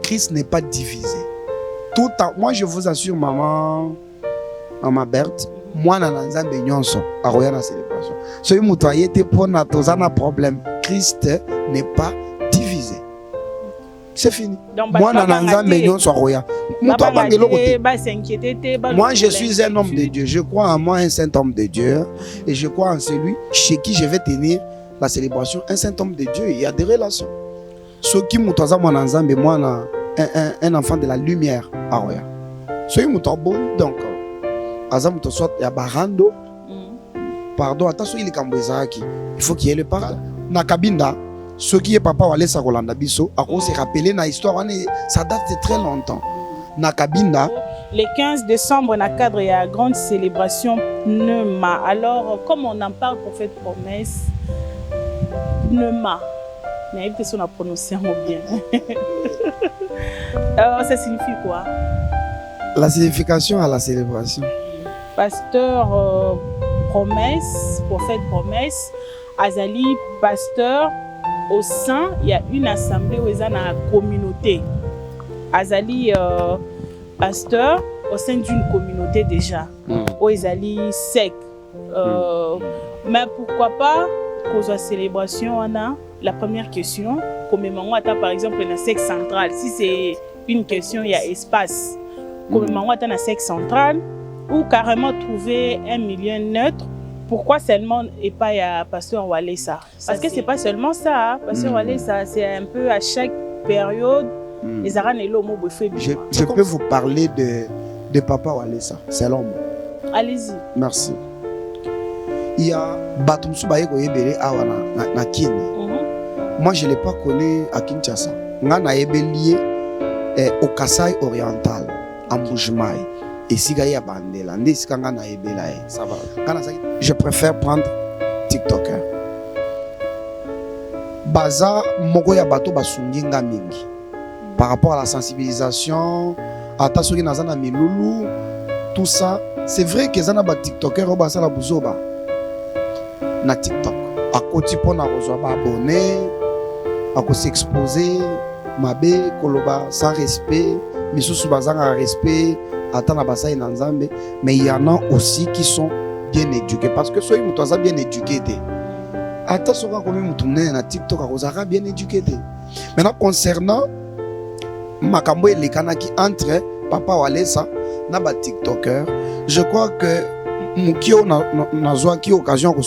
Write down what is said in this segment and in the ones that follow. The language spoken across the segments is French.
Christ n'est pas divisé. Tout en, moi, je vous assure, maman Berthe, moi, je suis un peu de célébration. Si vous avez un problème, Christ n'est pas divisé. C'est fini. Moi, je suis un homme de Dieu. Je crois en moi, un saint homme de Dieu. Et je crois en celui chez qui je vais tenir la célébration. Un saint homme de Dieu. Il y a des relations. Ceux qui m'ont dit, moi, un enfant de la lumière. Ceux qui m'ont dit, donc, il y a Barando. Pardon, attention, il faut qu'il y ait le pardon. Nakabinda. Ce qui est papa Walesa Rolanda Bisso, à cause se rappeler na histoire, ça date de très longtemps. Nakabinda. Le 15 décembre, dans le cadre de la grande célébration Neuma. Alors, comme on en parle pour cette promesse, Neuma, mais évitez si on a prononcé bien. Alors, ça signifie quoi? La signification à la célébration. Pasteur promesse, prophète promesse, Azali, pasteur. Au sein, il y a une assemblée où il y a une communauté. Azali, pasteur, au sein d'une communauté déjà. Où il y a sec. Mais pourquoi pas, cause de la célébration, on a la première question. Comme par exemple, dans le sexe central. Si c'est une question, il y a espace. Comme dans le sexe central, ou carrément trouver un milieu neutre. Pourquoi seulement et pas à Pasteur Walesa? Parce que c'est pas seulement ça, Pasteur Walesa, c'est un peu à chaque période, les arènes et l'homme au Je peux vous parler de Papa Walesa, c'est l'homme. Allez-y. Merci. Il y a Batumsu Baye Koyebele Awa na Kini. Moi, je ne l'ai pas connu à Kinshasa. Ngana Ebelié au Kasaï oriental, en Boujmaï. Et si Gaïa Bandela, ça va. Je préfère prendre TikTok. Baza Mogoya Bato Basunginga Mingi. Par rapport à la sensibilisation, à Tassouri Nazana Miloulou, tout ça, c'est vrai que Zana ba TikToker au Basala Bouzoba. Na TikTok. À côté pour na rejoindre abonné, à quoi s'exposer, Mabé, Koloba, sans respect, mais sous bazanga respect. Mais il y en a aussi qui sont bien éduqués. Parce que ceux qui sont bien éduqués, attention quand on tourne TikTok, on sera bien éduqués. Maintenant, concernant Makambo et les Kanaki entre Papa Walesa et TikToker, je crois que Mukio n'a occasion on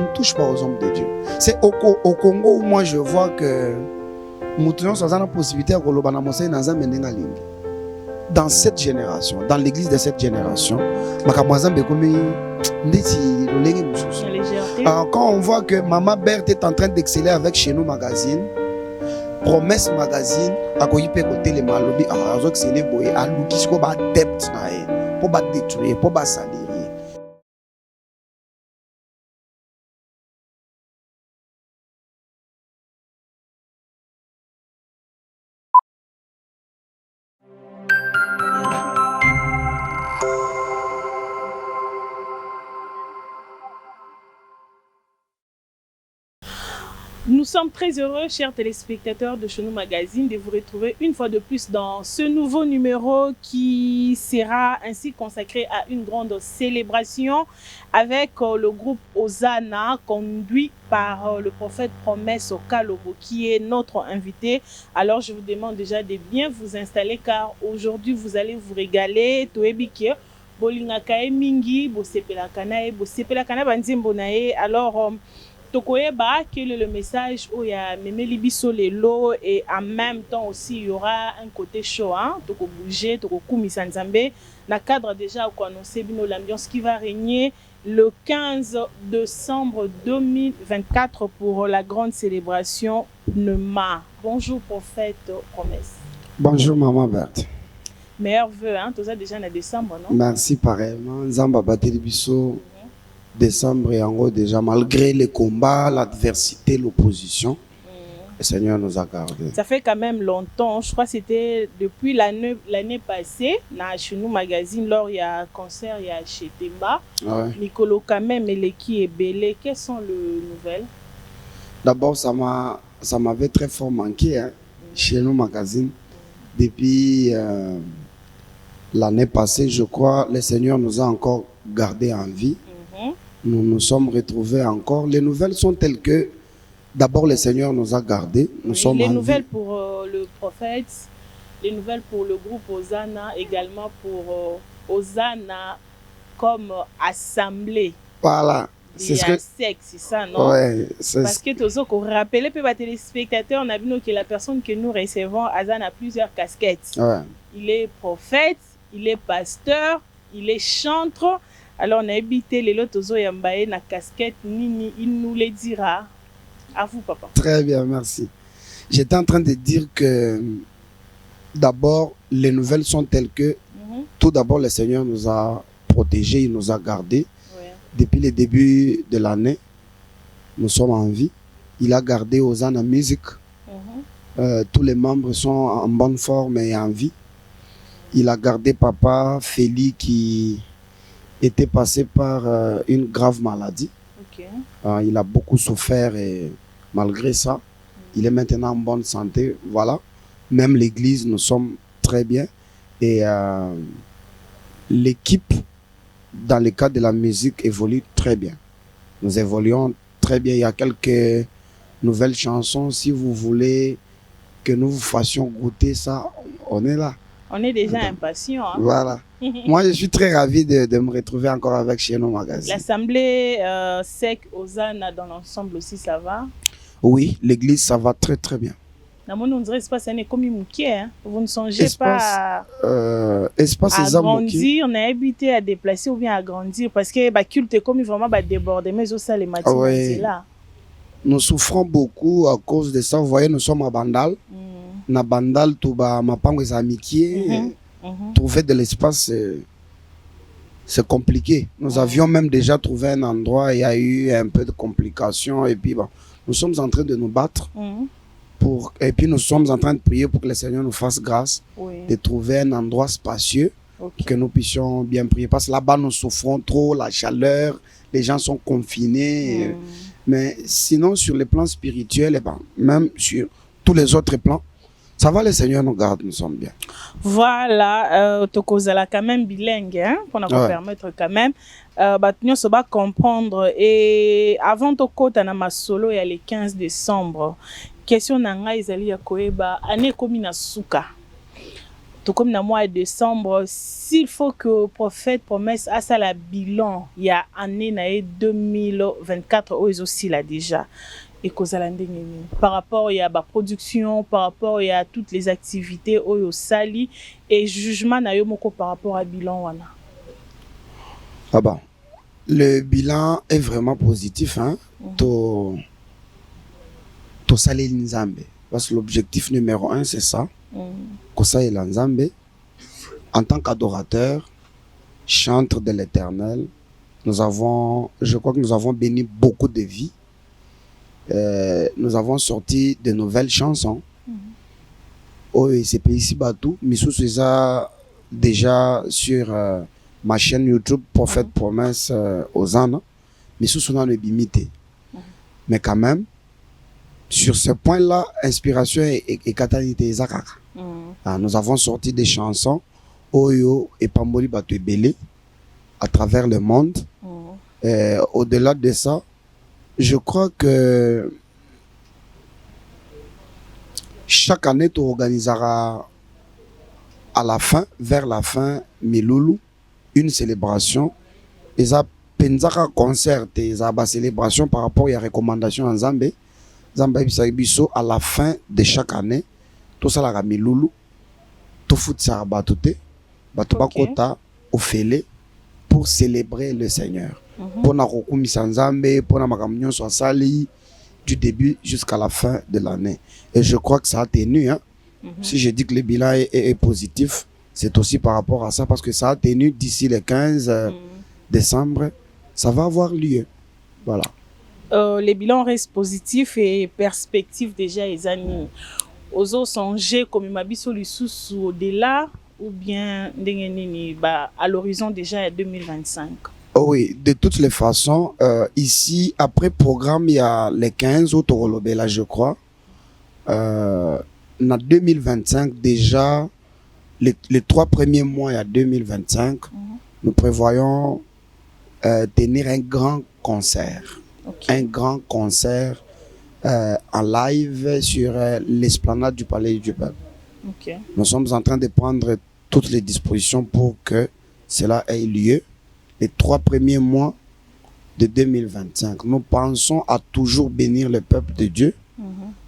ne touche pas aux hommes de Dieu. C'est au Congo où moi je vois que nous avons la possibilité de dans cette génération, dans l'église de cette génération, quand on voit que Maman Berthe est en train d'exceller avec Chez Nous Magazine, Promesse Magazine, à côté côté les malobi, à exceller boy, à l'oukisko ba depth nae, pour ba détruire, pour ba salir. Nous sommes très heureux, chers téléspectateurs de Chez Nous Magazine, de vous retrouver une fois de plus dans ce nouveau numéro qui sera ainsi consacré à une grande célébration avec le groupe Osana, conduit par le prophète Promesse Okalobo, qui est notre invité. Alors je vous demande déjà de bien vous installer car aujourd'hui vous allez vous régaler. Bolingakae mingi, bosepelakanae, bosepelakanae banzimbo nae. Alors Tokoyeba, quel est le message où il y a Memeli Bisso Lelo et en même temps aussi il y aura un côté chaud, hein? Toko bouger, Toko Koumisa Nzambe. Dans le cadre déjà où on annonce l'ambiance qui va régner le 15 décembre 2024 pour la grande célébration Neuma. Bonjour prophète Promesse. Bonjour Maman Berthe. Meilleurs vœux, hein? Tout ça déjà en décembre, non? Merci pareillement. Nzamba Bateli Bisso. Décembre et en gros déjà, malgré les combats, l'adversité, l'opposition, le Seigneur nous a gardés. Ça fait quand même longtemps, je crois que c'était depuis l'année passée, dans Chez Nous Magazine, lors il y a un concert, il y a chez Temba, Nicolo quand même, et qui est belé. Quelles sont les nouvelles? D'abord, ça m'avait très fort manqué. Hein. chez nous magazine. Depuis l'année passée, je crois, le Seigneur nous a encore gardés en vie. Nous nous sommes retrouvés encore. Les nouvelles sont telles que, d'abord, le Seigneur nous a gardés. Nous sommes les en nouvelles vie. pour le prophète, les nouvelles pour le groupe Hosanna, également pour Hosanna comme assemblée. Voilà. C'est ça, non? Ouais, parce que tu as rappelé les téléspectateurs, on a vu que la personne que nous recevons, Azan, a plusieurs casquettes. Ouais. Il est prophète, il est pasteur, il est chantre. Alors, on a habité les lots Yambaye na casquette, Nini, il nous le dira. À vous, papa. Très bien, merci. J'étais en train de dire que d'abord, les nouvelles sont telles que tout d'abord, le Seigneur nous a protégés, il nous a gardés. Depuis le début de l'année, nous sommes en vie. Il a gardé Hosanna Music. Tous les membres sont en bonne forme et en vie. Il a gardé papa Félix qui était passé par une grave maladie. Il a beaucoup souffert et malgré ça, il est maintenant en bonne santé. Voilà. Même l'église, nous sommes très bien. Et l'équipe, dans le cadre de la musique, évolue très bien. Nous évoluons très bien. Il y a quelques nouvelles chansons. Si vous voulez que nous vous fassions goûter ça, on est là. On est déjà impatients. Hein? Voilà. Moi, je suis très ravi de me retrouver encore avec chez nous magazine. L'assemblée SEC Hosanna dans l'ensemble aussi, ça va? Oui, l'église, ça va très très bien. On dirait espace n'est comme hein? Vous ne songez pas à grandir, on a habité à déplacer ou bien à grandir parce que le culte est comme vraiment débordé, mais aussi les matins là. Nous souffrons beaucoup à cause de ça. Vous voyez, nous sommes à Bandal. Na Bandal, tout bas, ma pangue est amitié. Trouver de l'espace, c'est compliqué. Nous avions même déjà trouvé un endroit, il y a eu un peu de complications et puis bon, nous sommes en train de nous battre. Et puis nous sommes en train de prier pour que le Seigneur nous fasse grâce de trouver un endroit spacieux pour que nous puissions bien prier. Parce que là-bas, nous souffrons trop, la chaleur, les gens sont confinés. Mais sinon, sur le plan spirituel, et même sur tous les autres plans, ça va, le Seigneur nous garde, nous sommes bien. Voilà, Tokozala quand même bilingue, hein, pour nous permettre quand même. Nous va comprendre. Et avant Tokota na masolo, il y a le 15 décembre. Question nanga izali ya koeba année comme na suka. Tout comme na mois de décembre, s'il faut que le prophète promesse à ça la bilan, il y a année na 2024 où ils aussi là déjà. Et par rapport à la production, par rapport à toutes les activités au sali et jugement na yomoko par rapport à bilan wana. Ah bah, le bilan est vraiment positif, hein. To sali nzambe parce que l'objectif numéro 1 c'est ça. Kosa et nzambe en tant qu'adorateur, chantre de l'Éternel, je crois que nous avons béni beaucoup de vies. Nous avons sorti de nouvelles chansons. C'est ici Batou, Missou Suza déjà sur ma chaîne YouTube Prophète Promesse Hosanna. Missou Suna ne bimité. Mais quand même, sur ce point-là, inspiration et katanité zakaka. Nous avons sorti des chansons Oyo et Pamboli Batou et Belé à travers le monde. Au-delà de ça, je crois que chaque année, tu organiseras vers la fin, Miloulou, une célébration. Et ça, Penzaka concert, et ça, célébration par rapport à la recommandation en Zambé. Zambé Bisabiso, à la fin de chaque année, tout ça, la Miloulou, tout fout ça, Batouté, Batouba au Félé, pour célébrer le Seigneur. Pour na kokumisa Nzambe, pour na makamnyo soit sali du début jusqu'à la fin de l'année. Et je crois que ça a tenu. Hein. Si je dis que le bilan est positif, c'est aussi par rapport à ça, parce que ça a tenu d'ici le 15 décembre. Ça va avoir lieu. Voilà. Les bilans restent positifs et perspectives déjà les années. Aux autres songer comme Mabiso sous au-delà ou bien à l'horizon déjà 2025. Oh oui, de toutes les façons, ici, après programme, il y a les 15 autres Rolobela, je crois. en 2025, déjà, les 3 premiers mois à 2025, nous prévoyons tenir un grand concert. Okay. Un grand concert en live sur l'esplanade du Palais du Peuple. Okay. Nous sommes en train de prendre toutes les dispositions pour que cela ait lieu les 3 premiers mois de 2025. Nous pensons à toujours bénir le peuple de Dieu.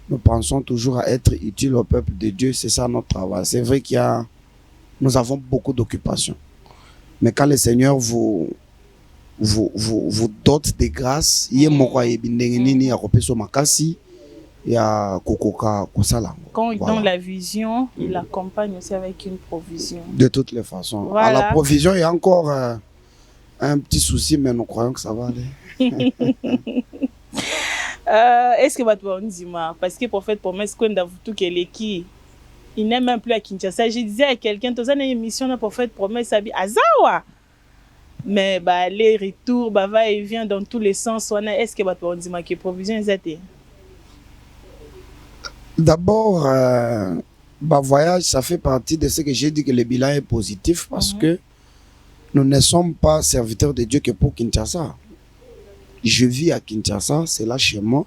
Nous pensons toujours à être utile au peuple de Dieu. C'est ça notre travail. C'est vrai nous avons beaucoup d'occupations. Mais quand le Seigneur vous dote de grâce, quand il donne la vision, il accompagne aussi avec une provision. De toutes les façons. Voilà. À la provision, il y a encore un petit souci, mais nous croyons que ça va aller. Est-ce que votre parce que prophète promesse qu'on a tout qui il n'est même plus à Kinshasa. Je disais à quelqu'un, tu as une émission de prophète promesse à Azawa. Mais les retours, va et vient dans tous les sens. Est-ce que votre que provision est d'abord, voyage, ça fait partie de ce que j'ai dit que le bilan est positif parce que nous ne sommes pas serviteurs de Dieu que pour Kinshasa. Je vis à Kinshasa, c'est là chez moi.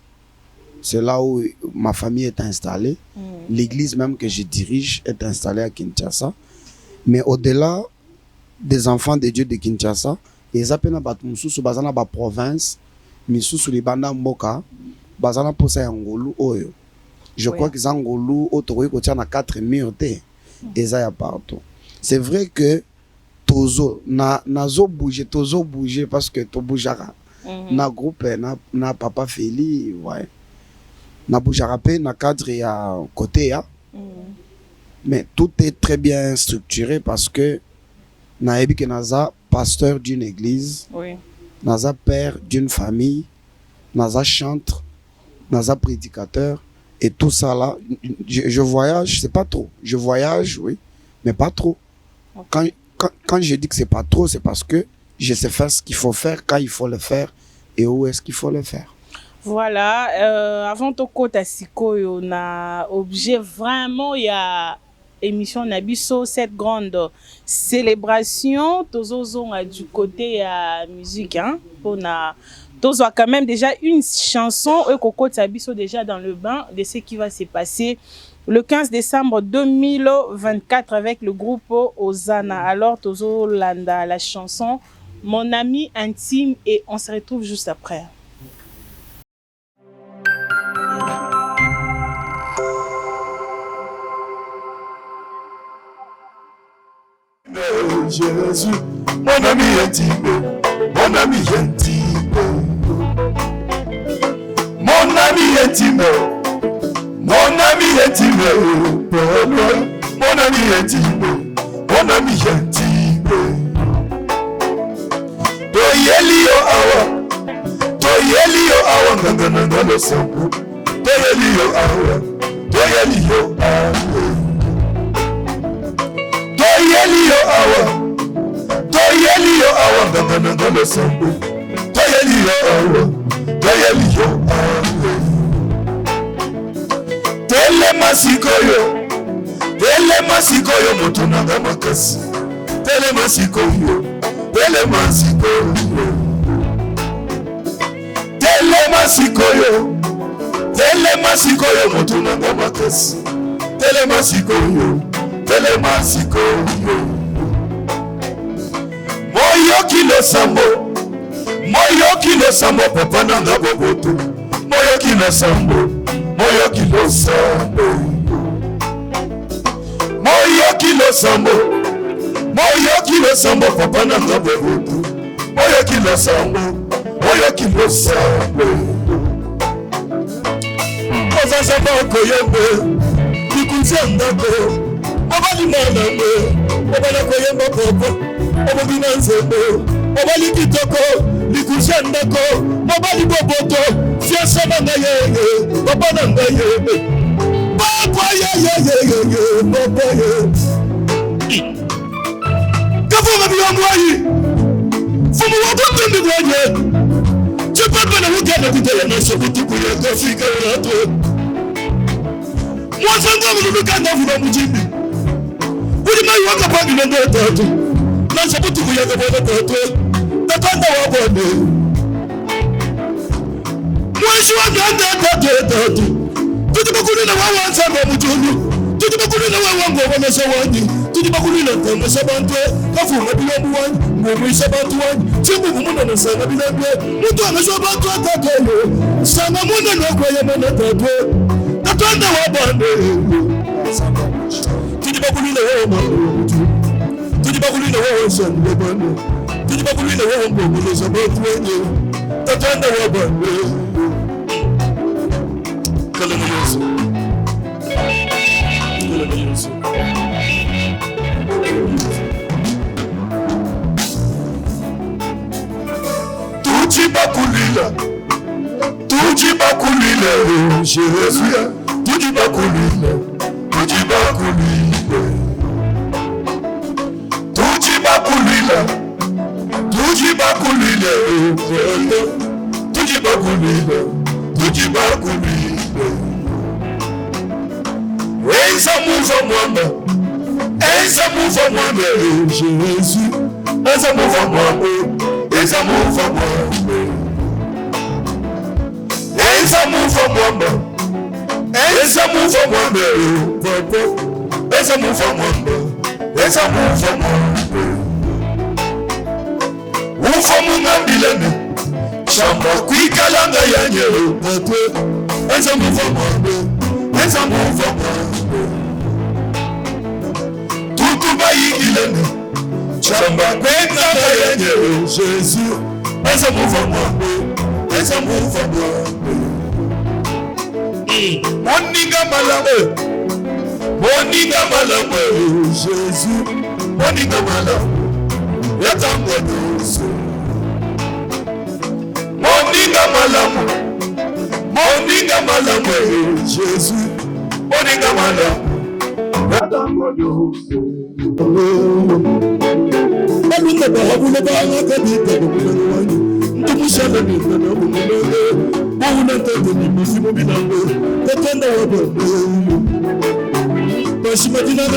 C'est là où ma famille est installée. L'église même que je dirige est installée à Kinshasa. Mais au-delà des enfants de Dieu de Kinshasa, ils appellent la province, Misusu Libanda Mboka, Bazana Posa Ngolu Oyo. Je crois que Zangolu, Otoroy, Kotia na 4 murs, et ça y a partout. C'est vrai que Tozo, nazo bouger parce que to boujara. Na groupe, na papa Feli, ouais. Na boujara pe, na cadre ya côté ya. Mais tout est très bien structuré parce que na ebi que naza pasteur d'une église, naza père d'une famille, naza chantre, naza prédicateur. Et tout ça là, je voyage, c'est pas trop. Je voyage, oui, mais pas trop. Okay. Quand je dis que c'est pas trop, c'est parce que je sais faire ce qu'il faut faire, quand il faut le faire et où est-ce qu'il faut le faire. Voilà, avant ton côté à Siko, on a objet vraiment, il y a émission Nabiso, cette grande célébration, tous du côté à musique, hein, on a quand même déjà une chanson et Coco Tabiso déjà dans le bain de ce qui va se passer le 15 décembre 2024 avec le groupe Ozana. Alors Tozo Landa la chanson Mon ami intime et on se retrouve juste après. Jésus, mon ami intime, mon ami intime. Mon ami intime, mon ami intime, mon ami intime, mon ami intime. Toyelio awa, nganga lo sambu. Toyelio awa, toyelio awa. Toyelio awa, nganga lo sambu. Toyelio awa. Telema sikoyo motunanga makasi. Telema sikoyo motunanga makasi. Telema sikoyo. Moyo kilo sambo papa nanga boboto. Moyo kilo sambo. Moyo kilo sambo papa nanga boboto. Moyo kilo sambo. Ozaza bako yembe. Likunzi andako. Obali manambe. Obala koyemba popo. Obogina nzembe. Obali kitoko. Likunzi andako. Obali boboto. Fiasa nanga yeye. Papa nanga yeye. Papa yeye. Papa yeye. Kafunga biyongwayi. Fumu wako tumbi kwenye. Chupapa na wukana kutaya na sokutuku ya Afrika yato. mwasanga mulukanda vula mujimbi uli mai wakapangi nende tatu na sabutu kuyaga bwana tatu tatanda wabone mweshi waganda tatu tujibakulina wawansanga mujunu tujibakulina wawangobona sawani tujibakulina tanga sabantu kafunga bilambu wani ngomwisa bantu wani chimbu mumuna sanga bilambu mutu anaswa bantu atatoyo sanga muna nokwaya mwana tatu tatanda wabone tujibakulina wawamango tujibakulina wawansanga bwana tujibakulina wawangomona bantu wenye tatanda wabone Kalamayoso. Tujibakulila, Jésus, tujibakulila, Eza mouva mwamba, Jésus, eza mouva mwamba, eza mouva mwamba, eza mouva mwamba, eza mouva mwamba, papa, eza mouva mwamba, eza mouva mwamba, ufa mungambilane, chamba kwikalanga yanyero, papa, eza mouva mwamba, eza mouva mwamba. Bayigilene chamba kwekaka yenyewe Jésus eza mouva mwambe eza mouva mwambe moninga malamu Jésus moninga malamu yatangwa doso moninga malamu Jésus moninga malamu yatangwa doso balunga bahabula bangakabita bokulelo wanyu ntumushala nina na bokulele bauna tete ni misimu binango tatanda wabande bashimadina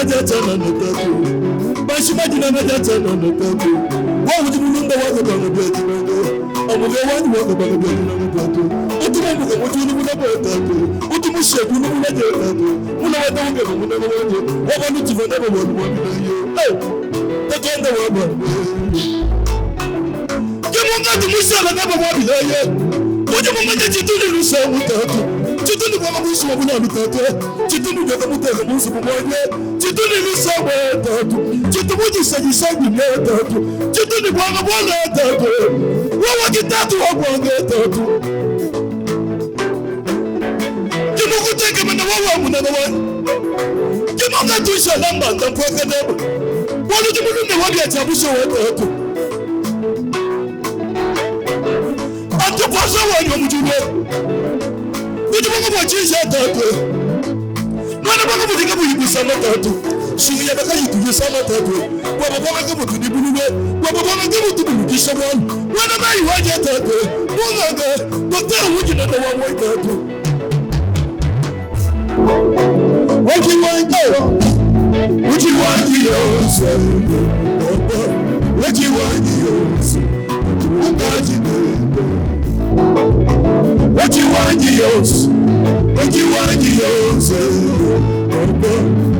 najatana na tatu wawuti mulunga wako banga beti nango amuge wanyu wako banga beti nango tatu utimamuga mutuni muna tatu utimusheku muna tatu muna wadange muna wanje wabanu tivana babolu wabinayo tatanda wabande kemunga tumushala nabo wabilaye Oje mumanya chituni lusamu tatu chituni kwa mabushi wabuna tatu chituni kwa mutaka musu mmoja chituni lusamu tatu chituni sajisaji tatu chituni kwa mabwana tatu wawa kitatu wabwange tatu kimukuteke mana wawa munana wani kimunga tuisha lamba ndampwaka neba walu jimulunde wabi achabusho wa tatu Pasa wanyu mjune Kuti mungu mwachisha tatu Mwana mwaka mutika muyibusama tatu Shumi ya baka yikuyusama tatu Waba mwaka mutunibunuwe Waba mwaka mutubulukisha wanu Mwana mayi waje tatu Mwanga Dokter wujina na wamwe tatu Waki wangi yose Waki wangi yose Ukaji nende What you want to use? What you want to use?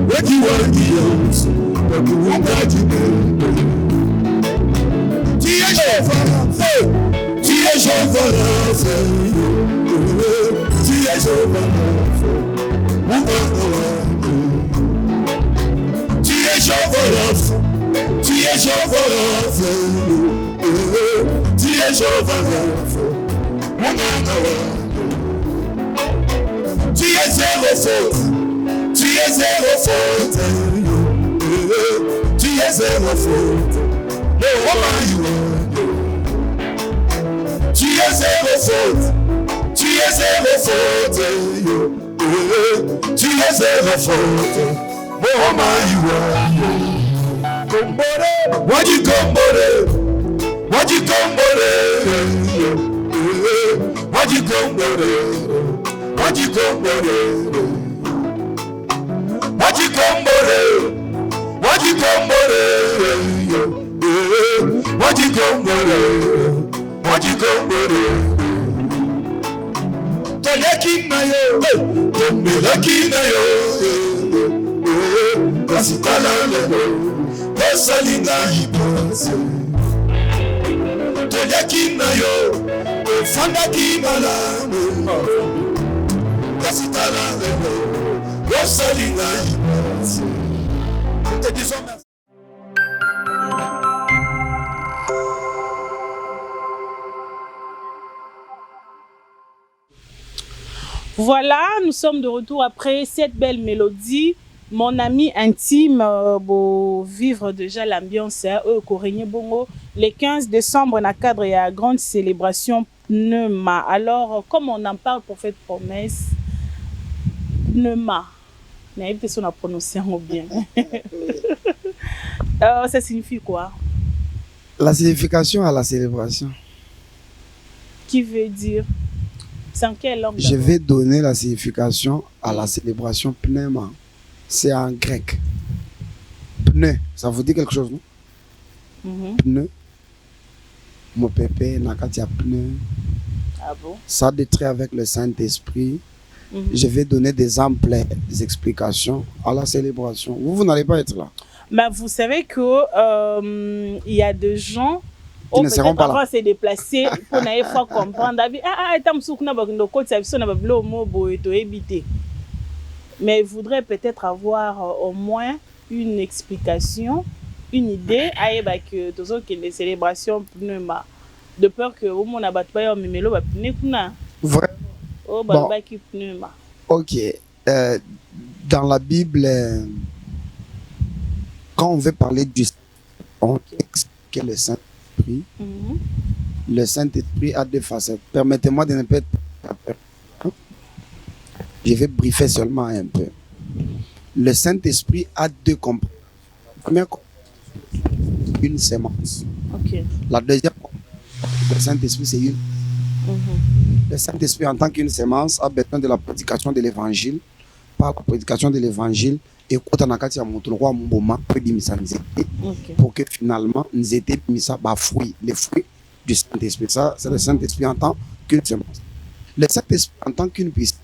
What you want to use? What you want to Tu es zéro faute. Tu es zéro faute. Tu es zéro faute. No woman you are. Tu es zéro faute. Tu es zéro faute. Tu es zéro faute. No woman you are. Kombore. What you kombore? What you kombore? What you kombore? What you kombore? Toleki na yo, tombelaki na yo, kasi tala lelo, osalinga ipanse. Toleki na yo, ofandaki malamu, kasi tala lelo, osalinga ipanse. Te disons merci. Voilà, nous sommes de retour après cette belle mélodie. Mon ami intime, pour vivre déjà l'ambiance au Corée Bongo. Le 15 décembre, dans le cadre de la grande célébration Pneuma. Alors, comme on en parle pour cette promesse, Pneuma, on a prononcé bien. Ça signifie quoi? La signification à la célébration. Qui veut dire? C'est en quelle langue? Je vais donner la signification à la célébration pneuma. C'est en grec. Pneu, ça vous dit quelque chose, non? Pneu. Mon pépé, nakatia pneu. Ah bon? Ça a des traits avec le Saint-Esprit. Je vais donner des amples explications à la célébration. Vous n'allez pas être là. Mais vous savez que il y a des gens qui ne seront pas là. On va se déplacer pour ne pas comprendre. Mais ils voudraient peut-être avoir au moins une explication, une idée, que tous autres qui des célébrations pneuma. De peur que au monde abatte pas un mélo va pneuma. Vraiment. Oh bah qui pneuma. Ok. Dans la Bible, quand on veut parler du on explique le Saint-Esprit. Le Saint-Esprit a deux facettes. Permettez-moi de ne pas être... Je vais briefer seulement un peu. Le Saint-Esprit a deux composantes. La première composante, une sémence. Okay. La deuxième composante, le Saint-Esprit, c'est une. Le Saint-Esprit, en tant qu'une sémence, a besoin de la prédication de l'évangile. Par la prédication de l'évangile, et quand on a dit pour que finalement nous étions mis ça les fruits du Saint-Esprit. Ça, c'est le Saint-Esprit en tant qu'une semence. Le Saint-Esprit en tant qu'une puissance,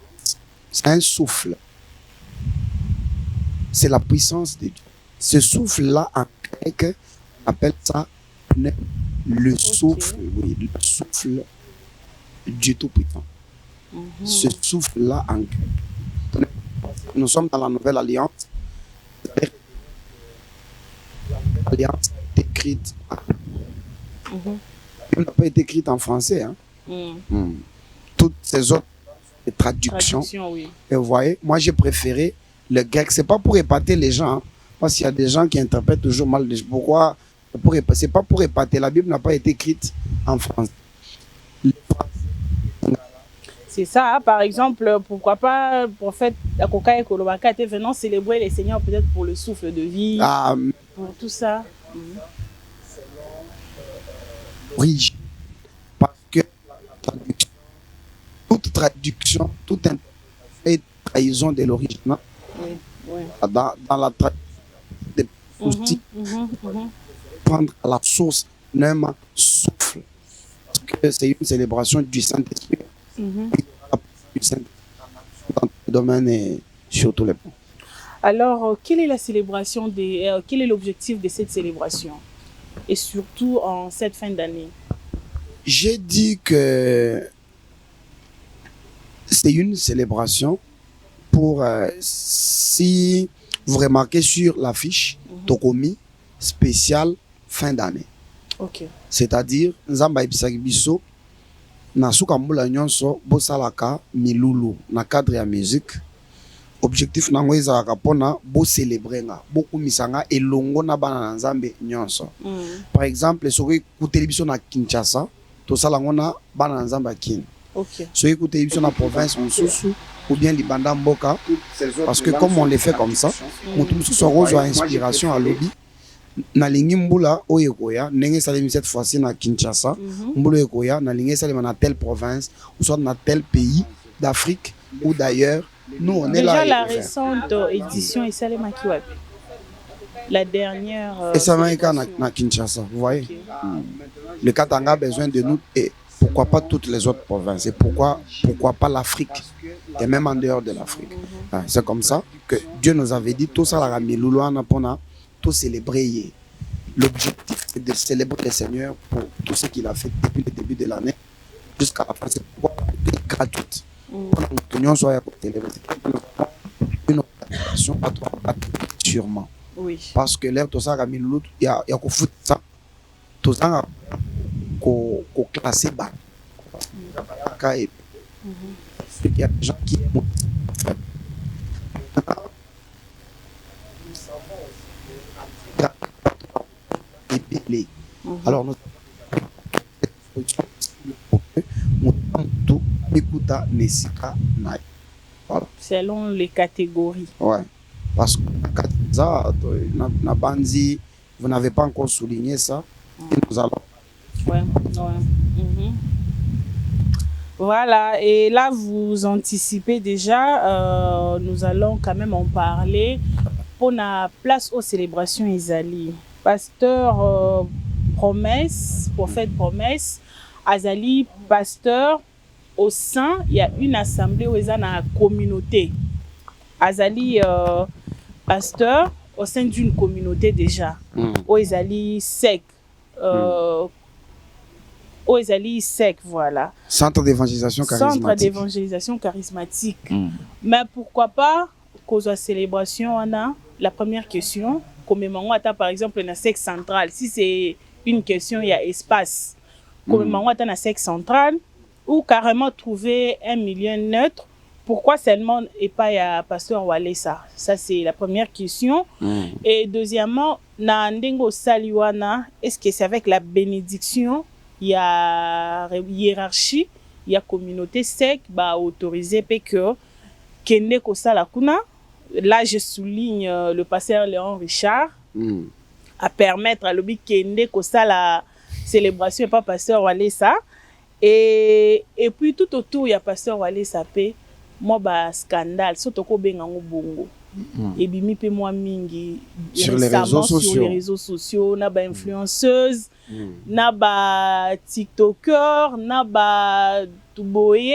c'est un souffle. C'est la puissance de Dieu. Ce souffle-là, en grec, on appelle ça le souffle, oui, le souffle du Tout-Puissant. Ce souffle-là, en grec. Nous sommes dans la Nouvelle Alliance. L'Alliance est écrite. Elle n'a pas été écrite en français. Hein. Toutes ces autres traductions. Oui. Et vous voyez, moi j'ai préféré le grec. C'est pas pour épater les gens. Hein, parce qu'il y a des gens qui interprètent toujours mal. Pourquoi? C'est pas pour épater. La Bible n'a pas été écrite en français. C'est ça, hein. Par exemple, pourquoi pas, prophète Akoka et Kolobaka était venant célébrer les Seigneurs peut-être pour le souffle de vie, pour tout ça. Oui, parce que toute traduction, toute trahison de l'origine, dans la traduction, prendre à la source, même souffle, parce que c'est une célébration du Saint-Esprit. Dans le domaine et sur tous les points. Alors, quelle est la célébration quel est l'objectif de cette célébration? Et surtout en cette fin d'année? J'ai dit que c'est une célébration pour, si vous remarquez sur l'affiche, Tokomi spécial fin d'année. Okay. C'est-à-dire, Nzamba Ebisaki Biso, Nasuka Mbula Nyonso, Bosalaka, Milulu, na cadre ya musique. Objectif nango ezalaka pona bo célébrer nga, beaucoup misanga elongo na bana Nzambe nyonso. Par exemple, soki kuteli biso na Kinshasa, to sala ngona bana Nzambe kin. Okay. Soki kuteli biso na province Mususu ou bien Libanda Mboka, parce que comme on les fait comme ça, mutu mususu rose a inspiration à lobby. Na lingi mbula oyekoya ndenge salemi cette fois-ci na Kinshasa, mbula oyekoya na lingi salemi na telle province ou soit na tel pays d'Afrique ou d'ailleurs. Nous on est là. Déjà la récente édition est salema ki wapi? La dernière. Et ça m'a été à Kinshasa, vous voyez. Le Katanga a besoin de nous et pourquoi pas toutes les autres provinces et pourquoi pas l'Afrique et même en dehors de l'Afrique. C'est comme ça que Dieu nous avait dit tout ça, la Ramiloulouana, pour tout célébrer. L'objectif c'est de célébrer le Seigneur pour tout ce qu'il a fait depuis le début de l'année jusqu'à la fin. C'est pourquoi c'est gratuite. Nous soit une opération à toi, sûrement. Oui. Parce que l'air tout ça, Ramiloulou, il y a qu'au foot ça. Tout ça, qu'au classé bas. Il y a des gens qui alors nous selon les catégories. Ouais. Parce que ça, na Bandi, vous n'avez pas encore souligné ça. Et nous allons. Ouais. Voilà, et là vous anticipez déjà, nous allons quand même en parler. Pour la place aux célébrations Isali, pasteur promesse, prophète promesse, Azali, pasteur, au sein, il y a une assemblée où il y a une communauté. Azali, pasteur, au sein d'une communauté déjà, où Azali sec. Oezali sec, voilà. Centre d'évangélisation charismatique. Centre d'évangélisation charismatique. Mais pourquoi pas, cause de la célébration, on a la première question, comme par exemple, dans le sexe central. Si c'est une question, il y a espace. Comme dans le sexe central, ou carrément trouver un milieu neutre. Pourquoi seulement et pas il y a pasteur Walesa? Ça, c'est la première question. Et deuxièmement, na ndengo saliwana, est-ce que c'est avec la bénédiction? Il y a hiérarchie, il y a communauté sec, bah autorisé que kende ko sala kuna. Là je souligne le pasteur Léon Richard à permettre à l'obi kende ko sala célébration et pas pasteur Walesa et puis tout autour il y a pasteur Walesa pe moi ba scandale surtout ko benga bongo. Et bimi pe moi mingi sur les réseaux sociaux na ba influenceuse na ba tiktoker na ba tuboye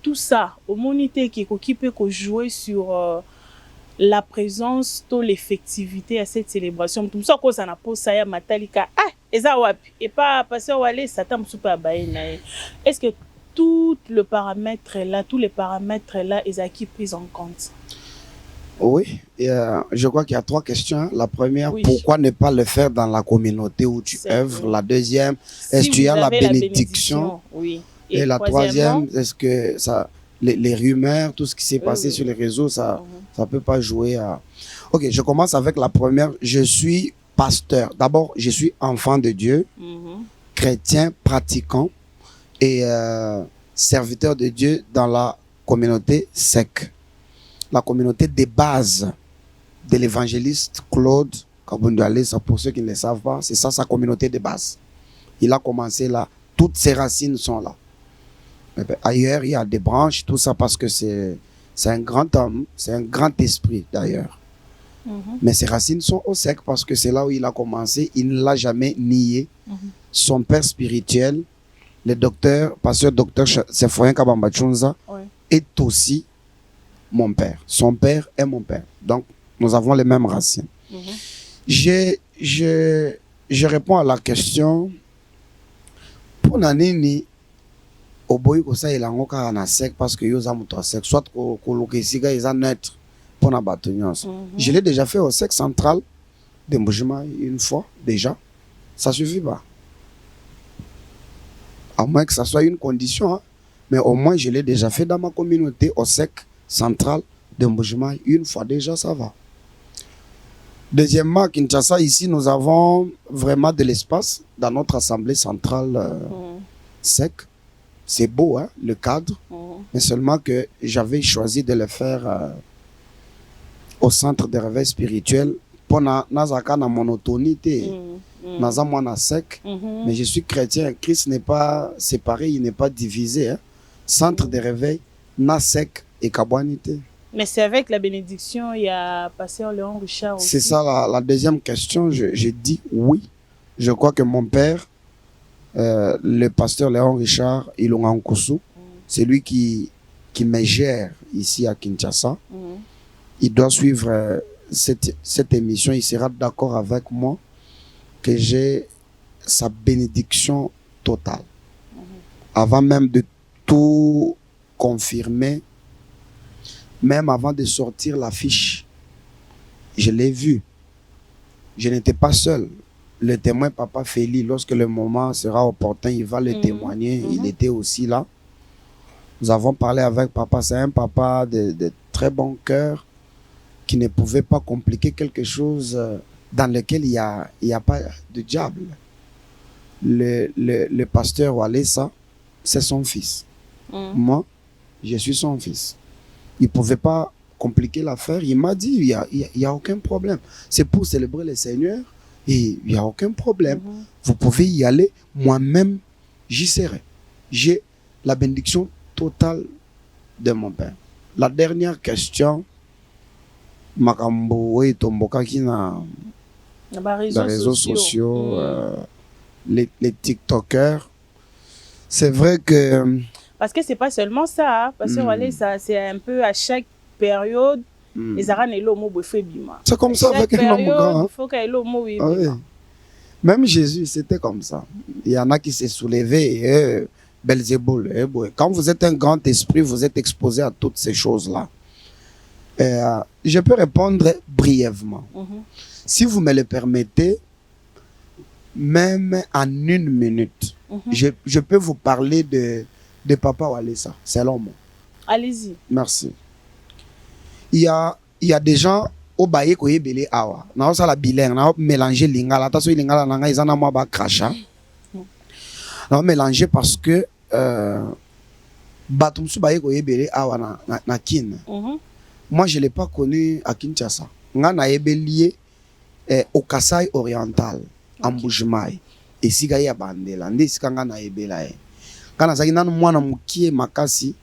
tout ça au monité qui peut jouer sur la présence to l'effectivité à cette célébration tout ça ko ça na posa ya matalika eza wapi et pas passer wale satan super baina. Est-ce que tous les paramètres là, ils sont pris en compte? Oui, je crois qu'il y a 3 questions. La première, pourquoi ne pas le faire dans la communauté où tu œuvres? La deuxième, est-ce que tu as la bénédiction? Oui. Et la troisième, est-ce que ça, les rumeurs, tout ce qui s'est passé sur les réseaux, ça peut pas jouer à... Ok, je commence avec la première. Je suis pasteur. D'abord, je suis enfant de Dieu, chrétien, pratiquant et serviteur de Dieu dans la communauté SEC. La communauté de base de l'évangéliste Claude Kabundoualé, pour ceux qui ne le savent pas, c'est ça sa communauté de base. Il a commencé là, toutes ses racines sont là. Mais ailleurs, il y a des branches, tout ça parce que c'est un grand homme, c'est un grand esprit d'ailleurs. Mais ses racines sont au SEC parce que c'est là où il a commencé, il ne l'a jamais nié. Son père spirituel, le docteur, pasteur docteur Sefoyen Kabamba Chunza, est aussi mon père. Son père est mon père. Donc, nous avons les mêmes racines. Je réponds à la question. Pour Nanini, au boy ko ça il a encore na sec parce que yo za muto sec soit ko lokesiga ils neutre pour na batunions. Je l'ai déjà fait au sec central de Mbujima une fois déjà. Ça suffit pas. À moins que ça soit une condition, hein. Mais au moins je l'ai déjà fait dans ma communauté au sec central de Mbujima une fois déjà, ça va. Deuxièmement, Kinshasa, ici, nous avons vraiment de l'espace dans notre assemblée centrale sec. C'est beau, hein, le cadre, mais seulement que j'avais choisi de le faire au centre de réveil spirituel pour nazaka na monotonité. Nazamwana sec, mais je suis chrétien. Christ n'est pas séparé, il n'est pas divisé. Hein. Centre de réveil, na sec et kabwanité. Mais c'est avec la bénédiction, il y a Pasteur Léon Richard aussi. C'est ça la deuxième question. J'ai dit oui. Je crois que mon père, le pasteur Léon Richard Ilonga Nkosu, c'est lui qui me gère ici à Kinshasa. Il doit suivre cette émission. Il sera d'accord avec moi que j'ai sa bénédiction totale. Avant même de tout confirmer, même avant de sortir l'affiche, je l'ai vu. Je n'étais pas seul. Le témoin Papa Félix, lorsque le moment sera opportun, il va le témoigner. Il était aussi là. Nous avons parlé avec papa. C'est un papa de très bon cœur qui ne pouvait pas compliquer quelque chose dans lequel il y a pas de diable. Le pasteur Walesa, c'est son fils. Moi, je suis son fils. Il ne pouvait pas compliquer l'affaire. Il m'a dit, il y a aucun problème. C'est pour célébrer le Seigneur et il n'y a aucun problème. Vous pouvez y aller. Moi-même, j'y serai. J'ai la bénédiction totale de mon père. La dernière question, Makambo et Tomboka qui n'a les réseaux sociaux, les TikTokers. C'est vrai que... Parce que c'est pas seulement ça, hein, parce que voilà, ça c'est un peu à chaque période, les arènes et l'homme au bima. C'est comme ça avec un homme grand. Il faut qu'il ait oui. Même Jésus, c'était comme ça. Il y en a qui s'est soulevé, Belzéboul. Quand vous êtes un grand esprit, vous êtes exposé à toutes ces choses-là. Je peux répondre brièvement. Si vous me le permettez, même en 1 minute, je peux vous parler de Papa Walesa, selon moi. Allez-y. Merci. Il y a des gens au baye ko yebele awa. Na ça la bilingue, na mélanger lingala, ta so lingala na nga izana mo ba krasha. Na mélanger parce que batum su baye ko yebele awa na kin. Moi je l'ai pas connu à Kinshasa. Nga na yebelié au Kasaï oriental, en Boujmaï. Et si ga ya bandela, ndi sikanga na yebela e. Kana zaki nanu mwana mukie makasi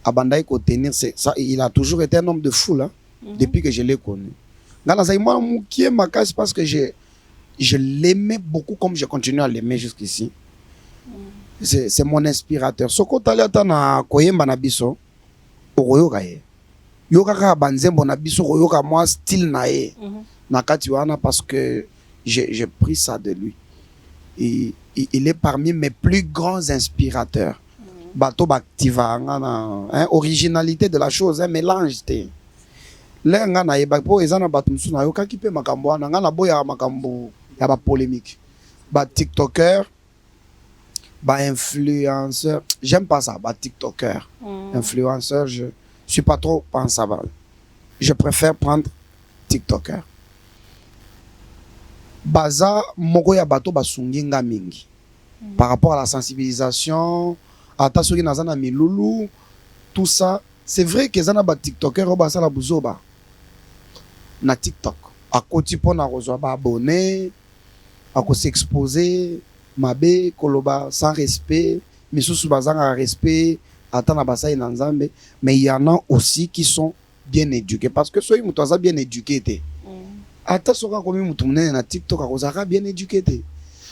abandai ko tenir ça, il a toujours été un homme de foule hein, depuis que je l'ai connu. Kana zaki mwana mukie makasi parce que je l'aimais beaucoup comme je continue à l'aimer jusqu'ici. C'est mon inspirateur. Soko talata na koyemba na biso okoyoka ye. Yoka ka banzembo na biso koyoka moi style na ye. Na kati wana parce que j'ai pris ça de lui. Et il est parmi mes plus grands inspirateurs. Bato Baktiva, originalité de la chose, un mélange. Là, on a po ezana batumsu na yoka kipe makambo na ngana boya makambo ya ba polémique. Ba TikToker, ba influenceur, j'aime pas ça, ba TikToker. Influenceur, je suis pas trop pensable. Je préfère prendre TikToker. Baza moko ya bato basunginga mingi par rapport à la sensibilisation ata soki nazana milulu tout ça c'est vrai que zana ba TikToker obasa la buzoba na TikTok akoti pona kozwa ba abonné ako s'exposer mabe koloba sans respect misusu bazanga respect ata na basa ina nzambe mais il y en a aussi qui sont bien éduqués parce que soki muto aza bien éduqué te ata soka komi mutu munene na TikTok akozaka bien éduqué te.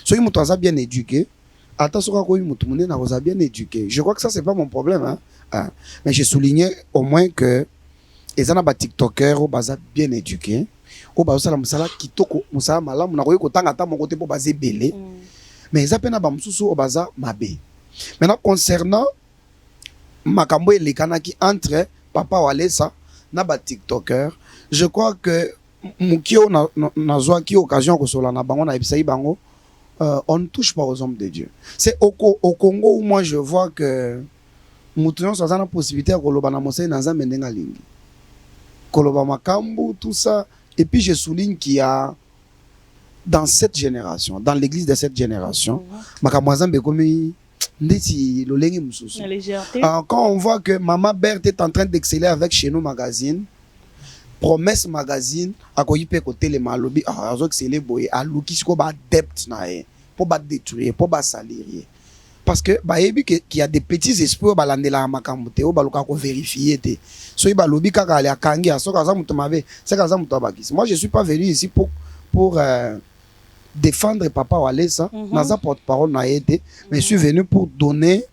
Soki mutu aza bien éduqué, ata soka komi mutu munene akozaka bien éduqué. Je crois que ça c'est pas mon problème hein. Mais j'ai souligné au moins que ezana ba TikTokers o baza bien éduqué, o baza la musala kitoko, musala malamu na koyi kotanga ta mon côté po baza belé. Mais ezapena ba mususu o baza mabe. Maintenant concernant makambo elekanaki entre Papa Walesa na ba TikTokers, je crois que Mukio n'a qui occasion que cela n'a bango na ebisai bango on ne touche pas aux hommes de Dieu. C'est au Congo où moi je vois que mutunon ça a la possibilité de koloba na mosai na nzambe ndenga lingi. Koloba makambu tout ça et puis je souligne qu'il y a dans cette génération, dans l'église de cette génération, makambu nzambe komi ndeti lolengi mususu. Quand on voit que Maman Berthe est en train d'exceller avec Chez Nous Magazine, Promesse Magazine akoyi pe côté les malobi azo exceller boye aluki siko ba debt na e pour ba détruire pour ba salir parce que bayebi qu'il y a des petits esprits balandela makambo te baluka ko vérifier te so ibalobi kaka ali akangi aso kaza muto mabe c'est kaza muto abakisi. Moi je suis pas venu ici pour défendre Papa Walesa, naza porte-parole na été, mais je suis venu pour donner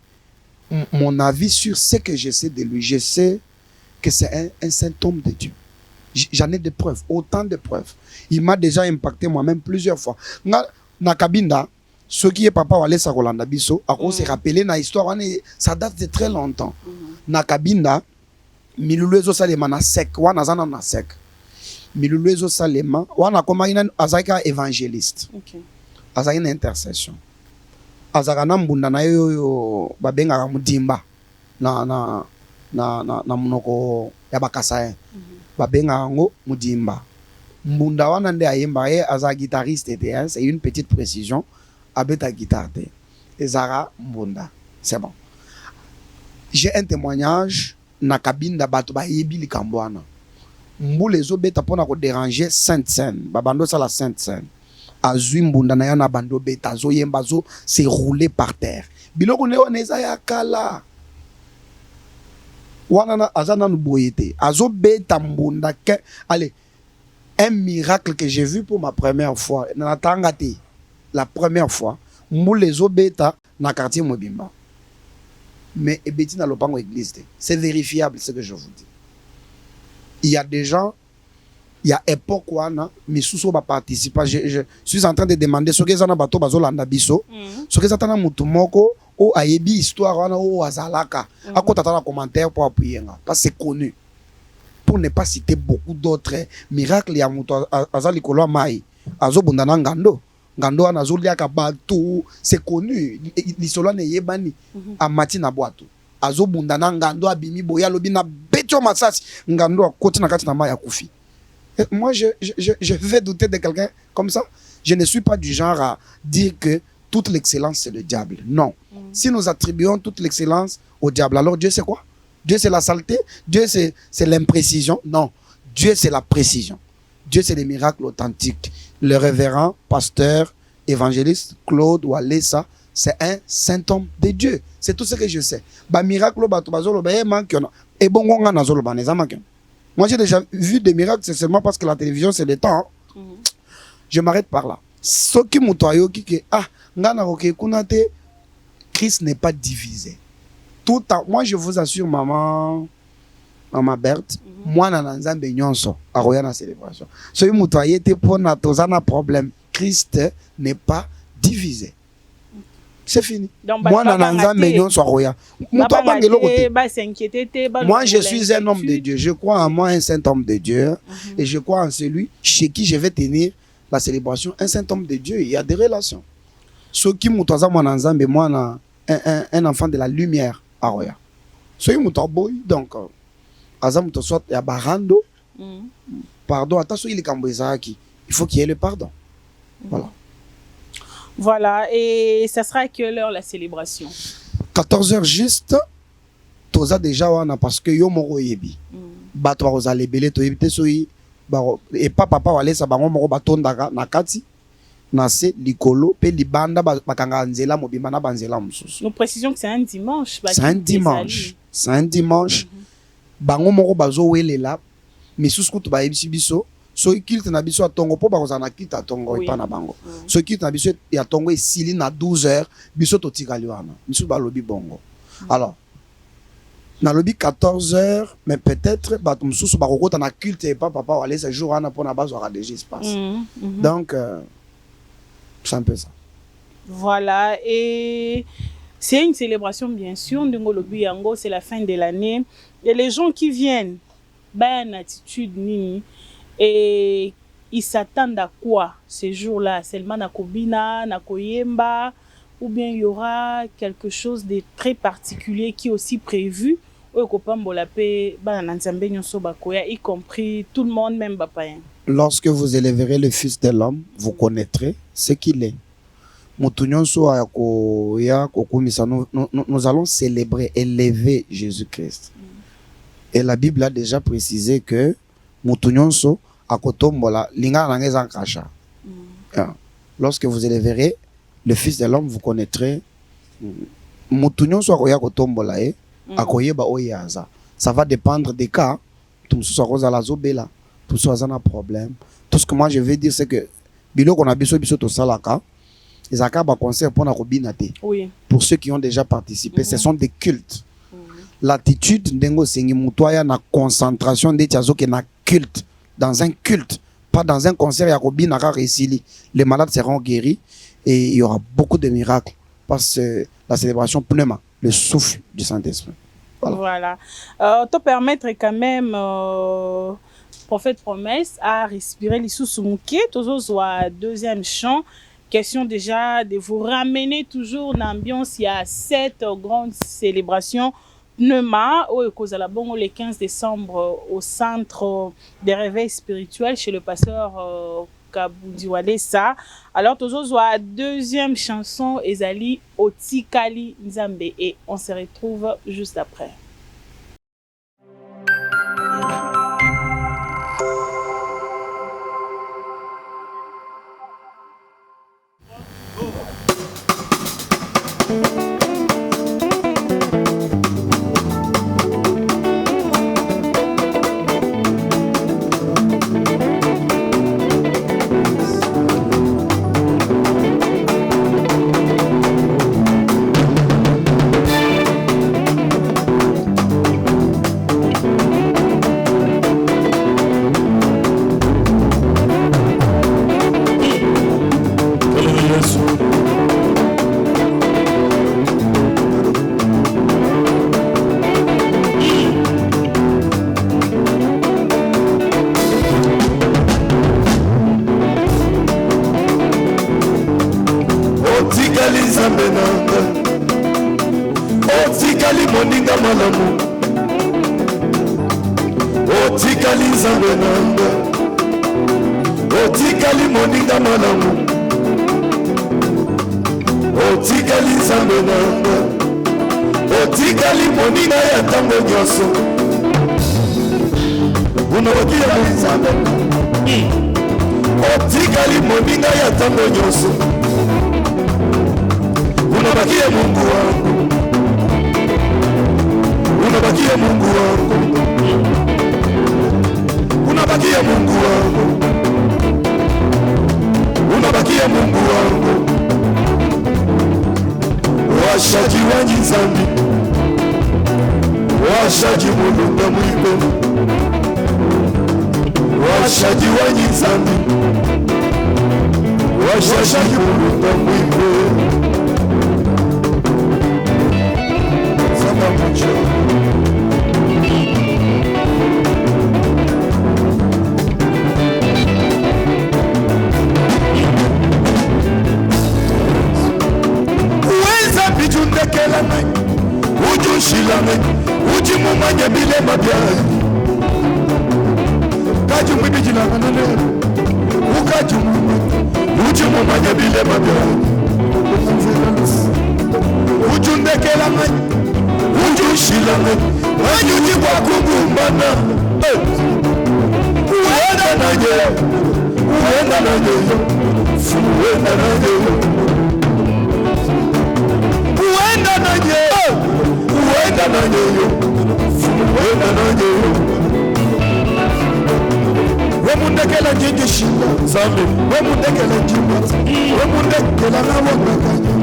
mon avis sur ce que je sais de lui. Je sais que c'est un saint homme de Dieu. J'en ai des preuves, autant de preuves. Il m'a déjà impacté moi-même plusieurs fois. Na Kabinda, ce qui est Papa Walesa Rolanda Biso, à cause se rappeler na histoire, ça date de très longtemps. Na Kabinda, Miluluezo Salema na sec, wana zana na sec. Miluluezo Salema, wana koma ina azaka évangéliste. Okay. Azaka une intercession. Azaka na mbunda na yo babenga mudimba na munoko ya bakasaye. Babenga ngo mudimba. Mbunda wana nde ayemba ye azaka guitariste te, c'est une petite précision. Abeta guitare te. Ezara mbunda. C'est bon. J'ai un témoignage na Kabinda bato ba yebi likambwana. Mbule zo beta pona ko déranger Sainte Seine. Babando ça la Sainte Seine. Azui mbunda na yana bando beta zo yemba zo se rouler par terre. Biloko ne oneza ya kala. Wana na azana nuboyete. Azo beta mbunda ke allez un miracle que j'ai vu pour ma première fois. Na tangate la première fois mbule zo beta na quartier Mobimba. Mais ebeti na lopango église. C'est vérifiable ce que je vous dis. Il y a des gens, il y a époque où mais sous ba participe. Je suis en train de demander ce que zana bato bazolanda biso. Ce que zatana mutu moko o ayebi histoire wana o azalaka. Akota tana commentaire pour appuyer parce que c'est connu. Pour ne pas citer beaucoup d'autres miracles ya mutu azali kolo mai. Azo bundana ngando. Ngando wana zolia ka bato, c'est connu. Lisolo ne yebani amati na boato. Azo bundana ngando abimi boya lobi na beto masasi ngando akoti na kati na maya kufi. Moi je vais douter de quelqu'un comme ça. Je ne suis pas du genre à dire que toute l'excellence c'est le diable. Non. Si nous attribuons toute l'excellence au diable, alors Dieu c'est quoi? Dieu c'est la saleté, Dieu c'est l'imprécision. Non, Dieu c'est la précision. Dieu c'est les miracles authentiques. Le révérend pasteur évangéliste Claude Walesa, c'est un saint homme de Dieu. C'est tout ce que je sais. Ba miracle ba bazolo ba manque et bon on a zolo ba neza manque. Moi j'ai déjà vu des miracles, c'est seulement parce que la télévision c'est le temps. Je m'arrête par là. Ce qui mutoyo qui ngana roke kunate Christ n'est pas divisé. Tout temps, moi je vous assure maman Berthe, moi na nzambe nyonso aroya na célébration. So mutoye te pona tozana problème. Christ n'est pas divisé. C'est fini. Moi na nzambe nyonso aroya. Muto abangelo kote. Moi je suis un homme de Dieu. Je crois en moi un saint homme de Dieu et je crois en celui chez qui je vais tenir la célébration. Un saint homme de Dieu, il y a des relations. Ceux qui mutoza moi na nzambe moi na un enfant de la lumière aroya. Ceux muto boy donc Azam to soit ya barando. Pardon, attention il est kambezaki. Il faut qu'il y ait le pardon. Voilà. Voilà, et ça sera à quelle heure la célébration? 14h juste. Toza déjà wana parce que yo moko yebi. Bato ba ozale belé to yebi te soyi et pas Papa Walesa bango moko batondaka na kati. Na se likolo pe libanda bakanga nzela mobimba na banzela mususu. Nous précisons que c'est un dimanche. C'est un dimanche. C'est un dimanche. Bango moko bazo welela misusu kutu ba yebisi biso so kilte na biso atongo po bakoza na kita tongo epa na bango so kilte na biso ya tongo esili na 12h biso totikali wana misusu balobi bongo. Alors na lobi 14h mais peut-être bato misusu bakokota na culte epa Papa Walesa jour wana pona bazwa déjà espace. Donc c'est un peu ça. Voilà, et c'est une célébration bien sûr ndengolobi yango, c'est la fin de l'année. Et les gens qui viennent, ben attitude nini, et ils s'attendent à quoi ces jours-là? Seulement na kobina, na koyemba, ou bien il y aura quelque chose de très particulier qui est aussi prévu, y compris tout le monde, même Bapayen. Lorsque vous élèverez le Fils de l'homme, vous connaîtrez ce qu'il est. Nous allons célébrer, élever Jésus-Christ. Et la Bible a déjà précisé que lorsque vous élèverez le Fils de l'homme, vous connaîtrez motu nyonso akoya kotombola ye akoyeba oyo aza. Ça va dépendre des cas. Tout ce soit la zobela, tout ce soit un problème. Tout ce que moi je veux dire c'est que bilo qu'on a biso to salaka, les akaba concert pour na kobinate. Oui. Pour ceux qui ont déjà participé, ce sont des cultes. L'attitude dengo sengi mutoya na concentration de tiazo que na culte, dans un culte, pas dans un concert ya kobinaka resili. Les malades seront guéris et il y aura beaucoup de miracles parce que la célébration pneuma, le souffle du Saint-Esprit. Voilà. Te permettre quand même, prophète promesse, à respirer les sous-soumouké, toujours au deuxième chant. Question déjà de vous ramener toujours l'ambiance. Il y a cette grande célébration Pneuma, au Kozalabon, le 15 décembre, au centre des réveils spirituels chez le pasteur Kaboudiwale ça. Alors, toujours la deuxième chanson, Ezali Otikali Nzambe. Et on se retrouve juste après. Otikali moninga malamu, otikali nzambe nanga, otikali moninga malamu, otikali nzambe nanga, otikali moninga ya ntango nyonso, unawakia nzambe, otikali moninga ya ntango nyonso, unabakia Mungu wangu, unabakia Mungu wangu, unabakia Mungu wangu, unabakia Mungu wangu. Washaji wanyi nzambi, washaji mulunga mwiko, washaji wanyi nzambi, washaji mulunga mwiko. Uweza bijundekela nai, ujushila nai, ujimumanya bile mabia. Kaju mbijila nane, ukajumumanya, ujimumanya bile mabia. Ujundekela nai, ujushilane wanyuji kwa kugumbana. Uenda nanye, uenda nanye, uenda nanye, uenda nanye, uenda nanye, uenda nanye. Wemundekela njingi shinda zambi, wemundekela njimata, wemundekela na wakakanya.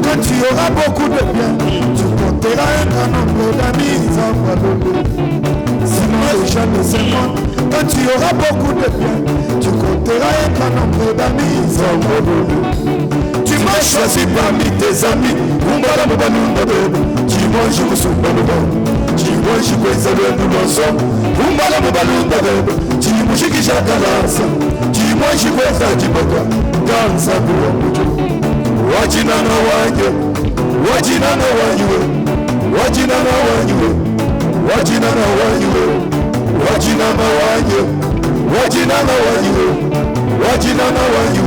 Quand tu auras beaucoup de bien, tu compteras un grand nombre d'amis. Sinon les gens ne s'aiment. Quand tu auras beaucoup de bien, tu compteras un grand nombre d'amis. Tu m'as choisi parmi tes amis. Tu manges au soupe. Tu manges au soupe. Umbala mubalunda bebe, chimushikisha kalasa, chimushikisa chiboka, dansa kuwa mujo. Wajinana wanje, wajinana wanje, wajinana wanje, wajinana wanje, wajinana wanje, wajinana wanje, wajinana wanje,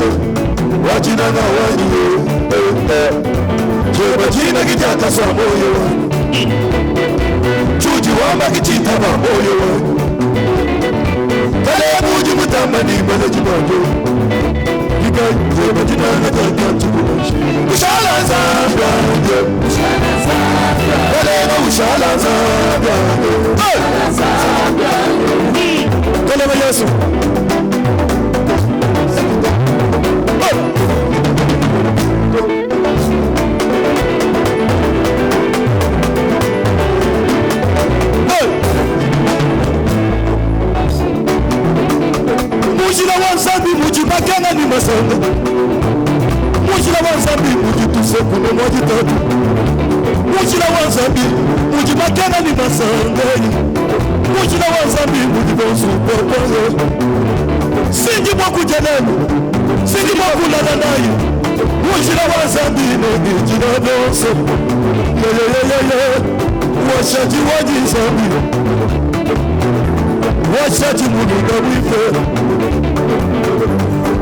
wachina na wani jeba jina kijata sa moyo chuji wamba kichita ba moyo kale muji mutamani mala jibajo kika jeba jina na jata chukushi ushala zambia kale na ushala zambia kale ba Yesu Mujila wanzambi mujibakana ni masanga Mujila wanzambi mujituse kuno mwajitatu Mujila wanzambi mujibakana ni masanga Mujila wanzambi mujibonsu popozo Singi mwaku janani Singi mwaku lalanayi Mujila wanzambi nijina donso Washaji wajizambi Washaji munuga wife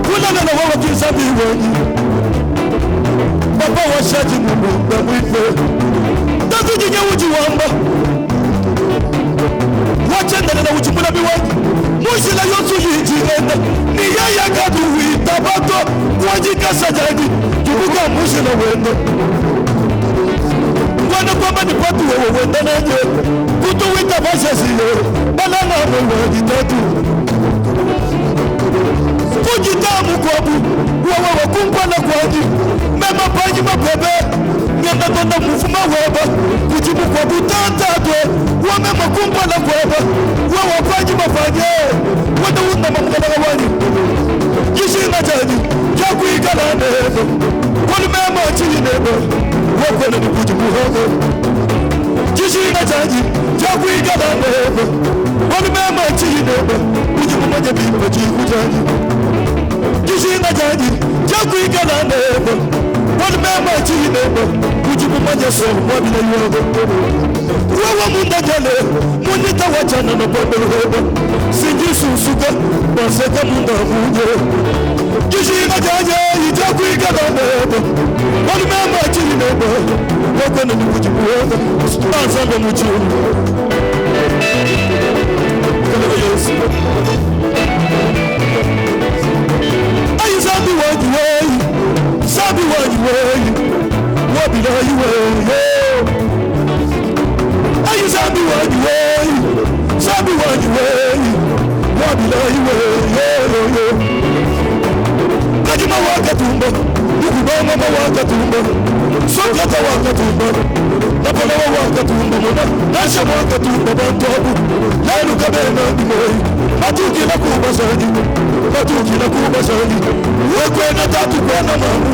Kulana na wawa kizambi wani Papa washaji munuga wife Tatu jinye uji wamba Wachenda na uji muna biwani Mujila yosu yijigenda Ni yaya kaduwi tabato Wajika sajadi Jubuka mujila wenda Wana kwamba ni patu wewe wenda nanje Kutu wita basha siyo Balana wewe ditatu Kujitamu kwabu Wawa wakumpana kwaji Mema panji mapebe Nyenda tonda mufuma weba Kujibu kwabu tatadwe Wamema kumpana kweba Wawa panji mapanye Wada una mamgana wani Jishi na jani Jaku ikala nebo Wali mema chini nebo Wakwana ni kujibu hogo Jishi na jani Jaku ikala nebo Wali mema chini nebo Kujibu maja bipa jiku jani Jishi na jani Jaku ikala nebo Wali mema chini nebo Kujibu maja sohu mwabila yogo Wawa munda jale Munita wachana na bombe hogo Sinji susuka Baseka munda muje Jishi na jani Jaku ikala nebo Wali mema chini nebo Wakwana ni kujibu hogo Banzamba mujuru Kaleba Yesu Ayi zambi waji weyi Zambi waji weyi Wabila yi weyi Ayi zambi waji weyi Zambi waji weyi Wabila yi weyi Kajima wakatumba Ukubama wakatumba Sokata wakatumba Napona wakatumba Muna Nasha wakatumba Bantobu Lelu kabena dimoi Matuki na kubasani Matuki na kubasani Wekwena tatu kwena mamu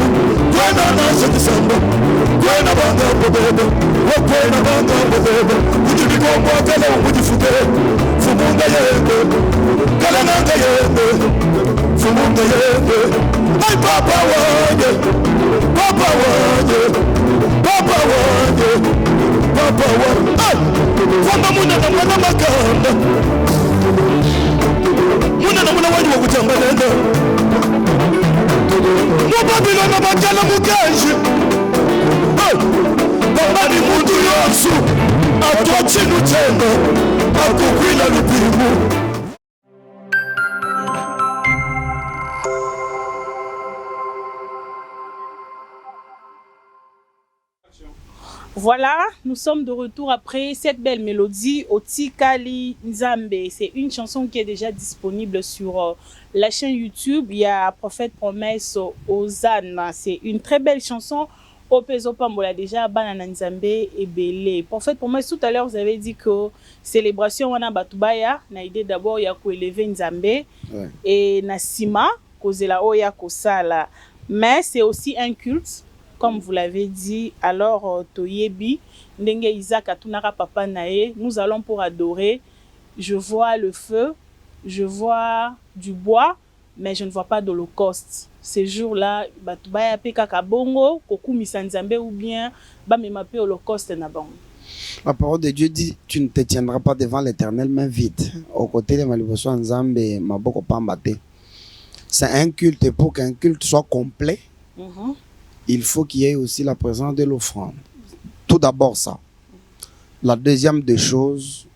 Kwena nasa kisamba Kwena banga mbebebe Wekwena banga mbebebe Ujibikombo kala umujifuke Fumunga yende Kala nanga yende Fumunga yende Ay papa wanye Papa wanye Papa wanye Papa wanye Ay Kwamba muna na mwana makanda Muna na mwana wanye wakutamba nenda Mubabilo na bakala mukaji Bamba ni mundu yosu Atwa chinu chenda Akukwila lupimu Voilà, nous sommes de retour après cette belle mélodie, Otikali Nzambe. C'est une chanson qui est déjà disponible sur la chaîne YouTube. Il y a Prophète Promesse Ozana. C'est une très belle chanson. Opezo Pambola déjà, Banana Nzambe et Belé. Prophète Promesse, tout à l'heure, vous avez dit que célébration wana batubaya, na idée d'abord ya ko élever Nzambe et Nasima, kozela oya kosala. Mais c'est aussi un culte. Comme vous l'avez dit, alors Toyebi, Ndenge Isaac Atunara Papa Nae, nous allons pour adorer. Je vois le feu, je vois du bois, mais je ne vois pas d'holocauste. Ces jours-là, Batubaya Peka Kabongo, Koku Misanzambe ou bien Bamemape holocauste Nabang. La parole de Dieu dit, tu ne te tiendras pas devant l'Éternel main vide. Au côté de Malibosou Nzambe, Maboko Pambate. c'est un culte, et pour qu'un culte soit complet, Mhm. il faut qu'il y ait aussi la présence de l'offrande. Tout d'abord ça. La deuxième des choses,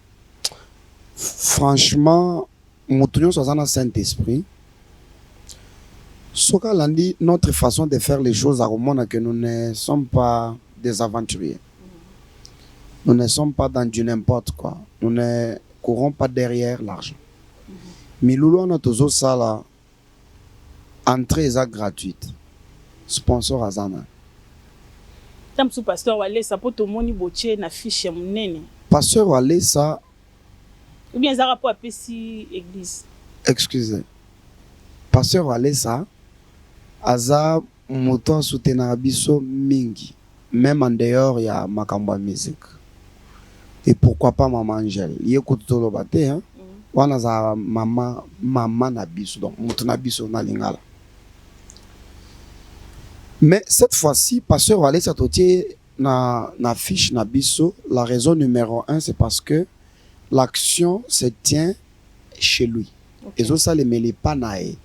franchement, nous sommes dans le Saint-Esprit. Soka Landi, notre façon de faire les choses à Romana, que nous ne sommes pas des aventuriers. Nous ne sommes pas dans du n'importe quoi. Nous ne courons pas derrière l'argent. Mais Loulou, on a toujours ça là. Entrée est gratuite. Sponsor Azana. Tam sous pasteur Wale, ça peut tout le monde botier na fiche monene. Pasteur Wale, ça, Ou bien ça rapport à Pessi église. excusez. Pasteur Wale, ça, Aza, moto soutenir biso mingi. Même en dehors, il y a Makamba musique. Et pourquoi pas Maman Angèle? Il écoute tout le bâté, hein? On a maman na biso, donc moto na biso na lingala. Mais cette fois-ci, Pasteur Wale Satotier na fiche na biso, la raison numéro 1, c'est parce que l'action se tient chez lui. Et ça, les mêlés pas nae.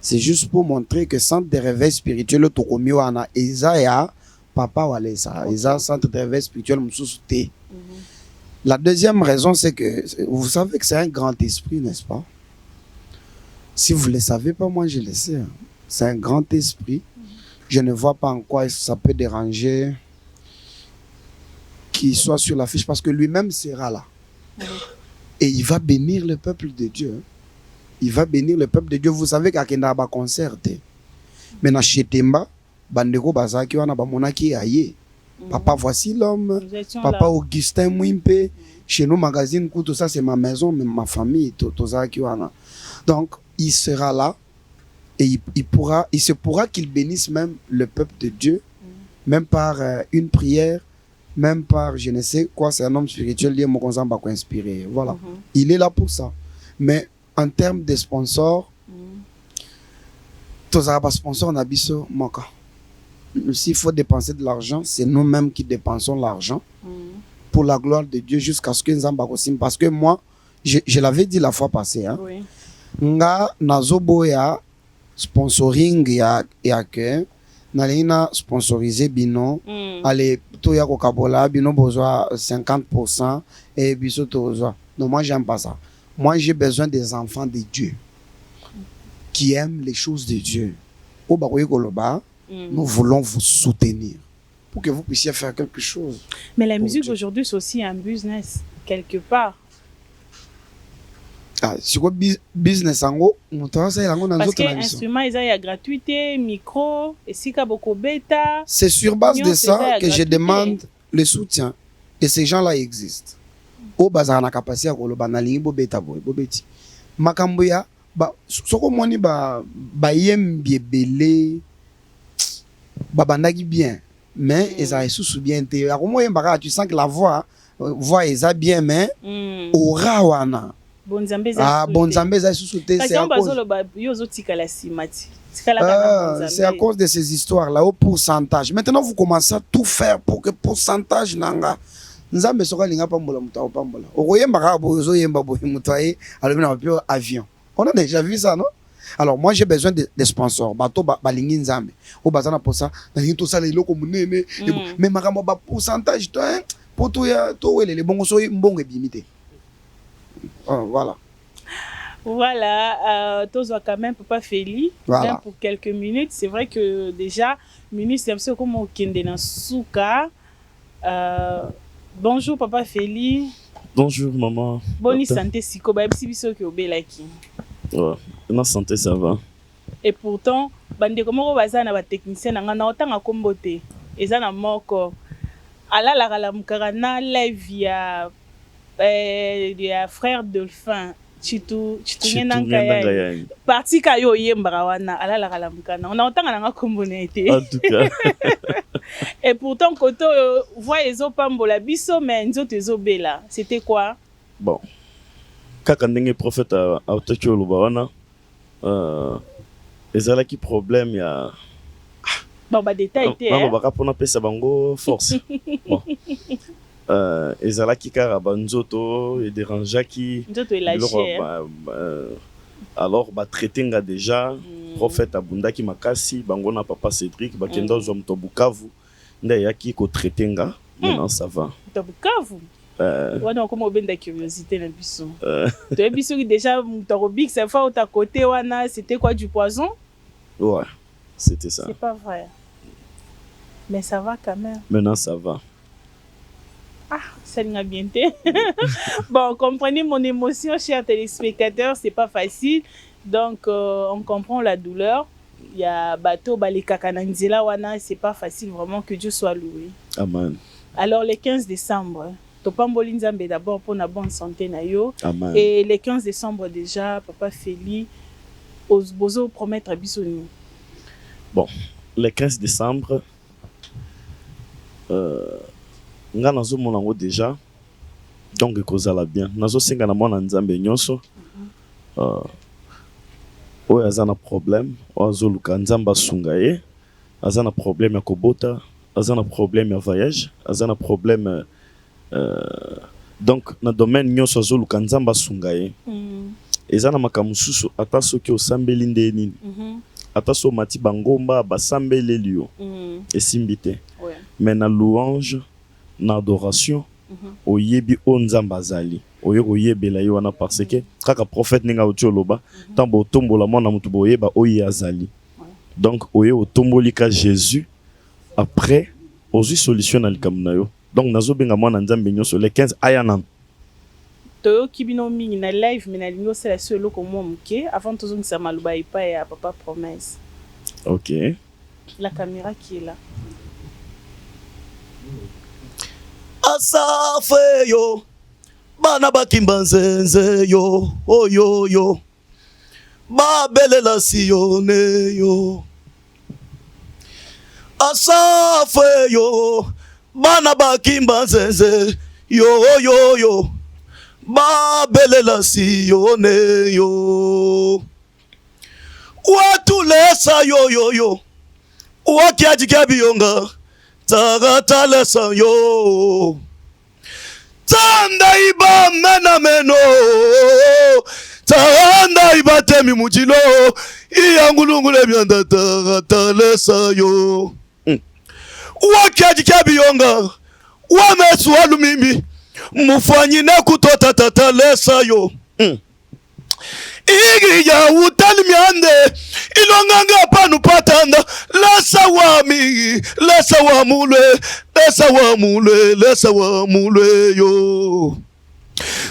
C'est juste pour montrer que centre de réveil spirituel, Tokomio ana, Isaiah, Papa Wale ça, Isaiah centre de réveil spirituel, Moussouté. La deuxième raison, c'est que vous savez que c'est un grand esprit, n'est-ce pas? Si vous ne le savez pas, moi je le sais. Hein. C'est un grand esprit. Je ne vois pas en quoi ça peut déranger qu'il soit sur l'affiche parce que lui-même sera là. Et il va bénir le peuple de Dieu. Hein. Il va bénir le peuple de Dieu. Vous savez qu'à Kenda ba concert. Mais na Chetemba, bandeko bazaki wana ba monaki aye. Papa, voici l'homme. Papa là. Augustin Mwimpe. Chez nous, magazine, tout ça, c'est ma maison, mais ma famille. Donc, il sera là. Et il se pourra qu'il bénisse même le peuple de Dieu. Même par une prière. Même par, je ne sais quoi, c'est un homme spirituel. Il est inspiré. Voilà. Il est là pour ça. Mais en termes de sponsors, tous les sponsors, on a biso moka. S'il faut dépenser de l'argent, c'est nous-mêmes qui dépensons l'argent pour la gloire de Dieu jusqu'à ce que nous en. Parce que moi, je l'avais dit la fois passée, hein, nga nazobo ya sponsoring ya que nalina sponsoriser bino allez to ya kokabola bino besoin 50% et biso tozo. Non, moi j'aime pas ça. Moi j'ai besoin des enfants de Dieu qui aiment les choses de Dieu. Au bakoye koloba. Nous voulons vous soutenir pour que vous puissiez faire quelque chose. Mais la musique aujourd'hui, c'est aussi un business, quelque part. Ah, c'est quoi business en gros? Parce que l'instrument, il y a gratuité, micro, et si beaucoup bêta. C'est sur base de ça que je demande le soutien. Et ces gens-là existent. Au bazar na capacité à koloba na lingi bo bêta boy, bo beti. Makamboya, ba soko moni ba yembi belé. Babandaki bien, mais ils ont sous bien été. Tu sens que la voix est bien, mais aura wana. Bonzambe za sous-souté. C'est à cause de ces histoires-là, au pourcentage. Maintenant, vous commencez à tout faire pour que pourcentage nanga. Nzambe soka linga pambola mutao pambola. Okoyemba bozo yemba boy mutaye alomina pio avion. On a déjà vu ça, non? Alors moi j'ai besoin de sponsors. Bato balingi nzambe. O bazana pour ça, na tout ça les loko munene mais makamo ba pourcentage to hein pour tout ya to les bongo so mbongo bimité. Voilà. Voilà, Tozo quand même Papa Feli, voilà. Pour quelques minutes. C'est vrai que déjà, minutes c'est un peu comme au Kende na Souka. Bonjour Papa Feli. Bonjour maman. Bonne santé siko ba bisi biso ki obelaki. Ouais, ma santé ça va. Et pourtant, bande comment baza na ba technicien na ngana otanga kombote. Eza na moko. Ala la mukana live ya frère Dolphin. Chitu nanga parti kayo yembra wana ala la mukana. On a otanga na kombonete. En tout cas. Et pourtant koto voix ezo pambola biso mais nzoto ezo bela. C'était quoi? Bon. Kaka ndenge prophète a otaki oloba wana ezalaki problème ya bon ba détail te hein ba kapona pesa bango force bon ezalaki kaka banzoto et dérangeaki nzoto elagé alors ba traiter nga déjà prophète abundaki makasi bango na papa Cédric bakenda zo mto Bukavu nde yaki ko traiter nga maintenant ça va to Bukavu wana comme obenda curiosité na biso to biso qui déjà mtorobik ça fois au ta côté wana c'était quoi du poison? Ouais, c'était ça. C'est pas vrai. Mais ça va quand même. Maintenant ça va. Ah, ça n'a bien été. Bon, comprenez mon émotion, chers téléspectateurs, c'est pas facile. Donc, on comprend la douleur. Il y a bateau, les kakananzela wana, c'est pas facile vraiment, que Dieu soit loué. Amen. Alors, le 15 décembre, Topamboli Nzambe d'abord pour la bonne santé na yo. Amen. Et le 15 décembre déjà, Papa Feli, Bozo promettre à Bissoni. Bon, le 15 décembre, nga nazo monango déjà donc ekozala bien nazo senga na mwana nzambe nyonso oyo aza na problème oyo azoluka nzambe asunga ye aza na problème ya kobota aza na problème ya voyage aza na problème donc na domaine nyonso azoluka nzambe asunga ye eza na makambo mosusu ata soki osambeli nde nini ata so mati bangomba basambeleli yo esimbi te mais na louange na adoration oyebi o nzambe azali oyo koyebela yo wana parce que kaka prophète ninga otoloba tambo otombola mwana mutu boyeba oyo azali donc oyo otomboli ka Jésus après ozwi solution na likambo na yo donc nazobenga mwana nzambe nyonso le 15 ayana to kibino mingi na live mais na lingo c'est la seule ko mo muke avant tozongisa maluba ipa ya papa promesse. OK, la caméra qui est là. Asafe yo bana bakimba nzenze yo oyo yo babelela siyone yo asafe yo bana bakimba nzenze yo oyo yo babelela siyone yo watulesa yo yo yo wakiajikabiyonga Tagalesa yo Tanda iba mena meno Tanda iba temi mujilo Iyangulungule byanda tagalesa yo Wakiaji kabiyonga Wamesu walumimi Mufanyine kutota tatalesa yo Igi ya utali miande ilonganga panu patanda lesa wa mulwe yo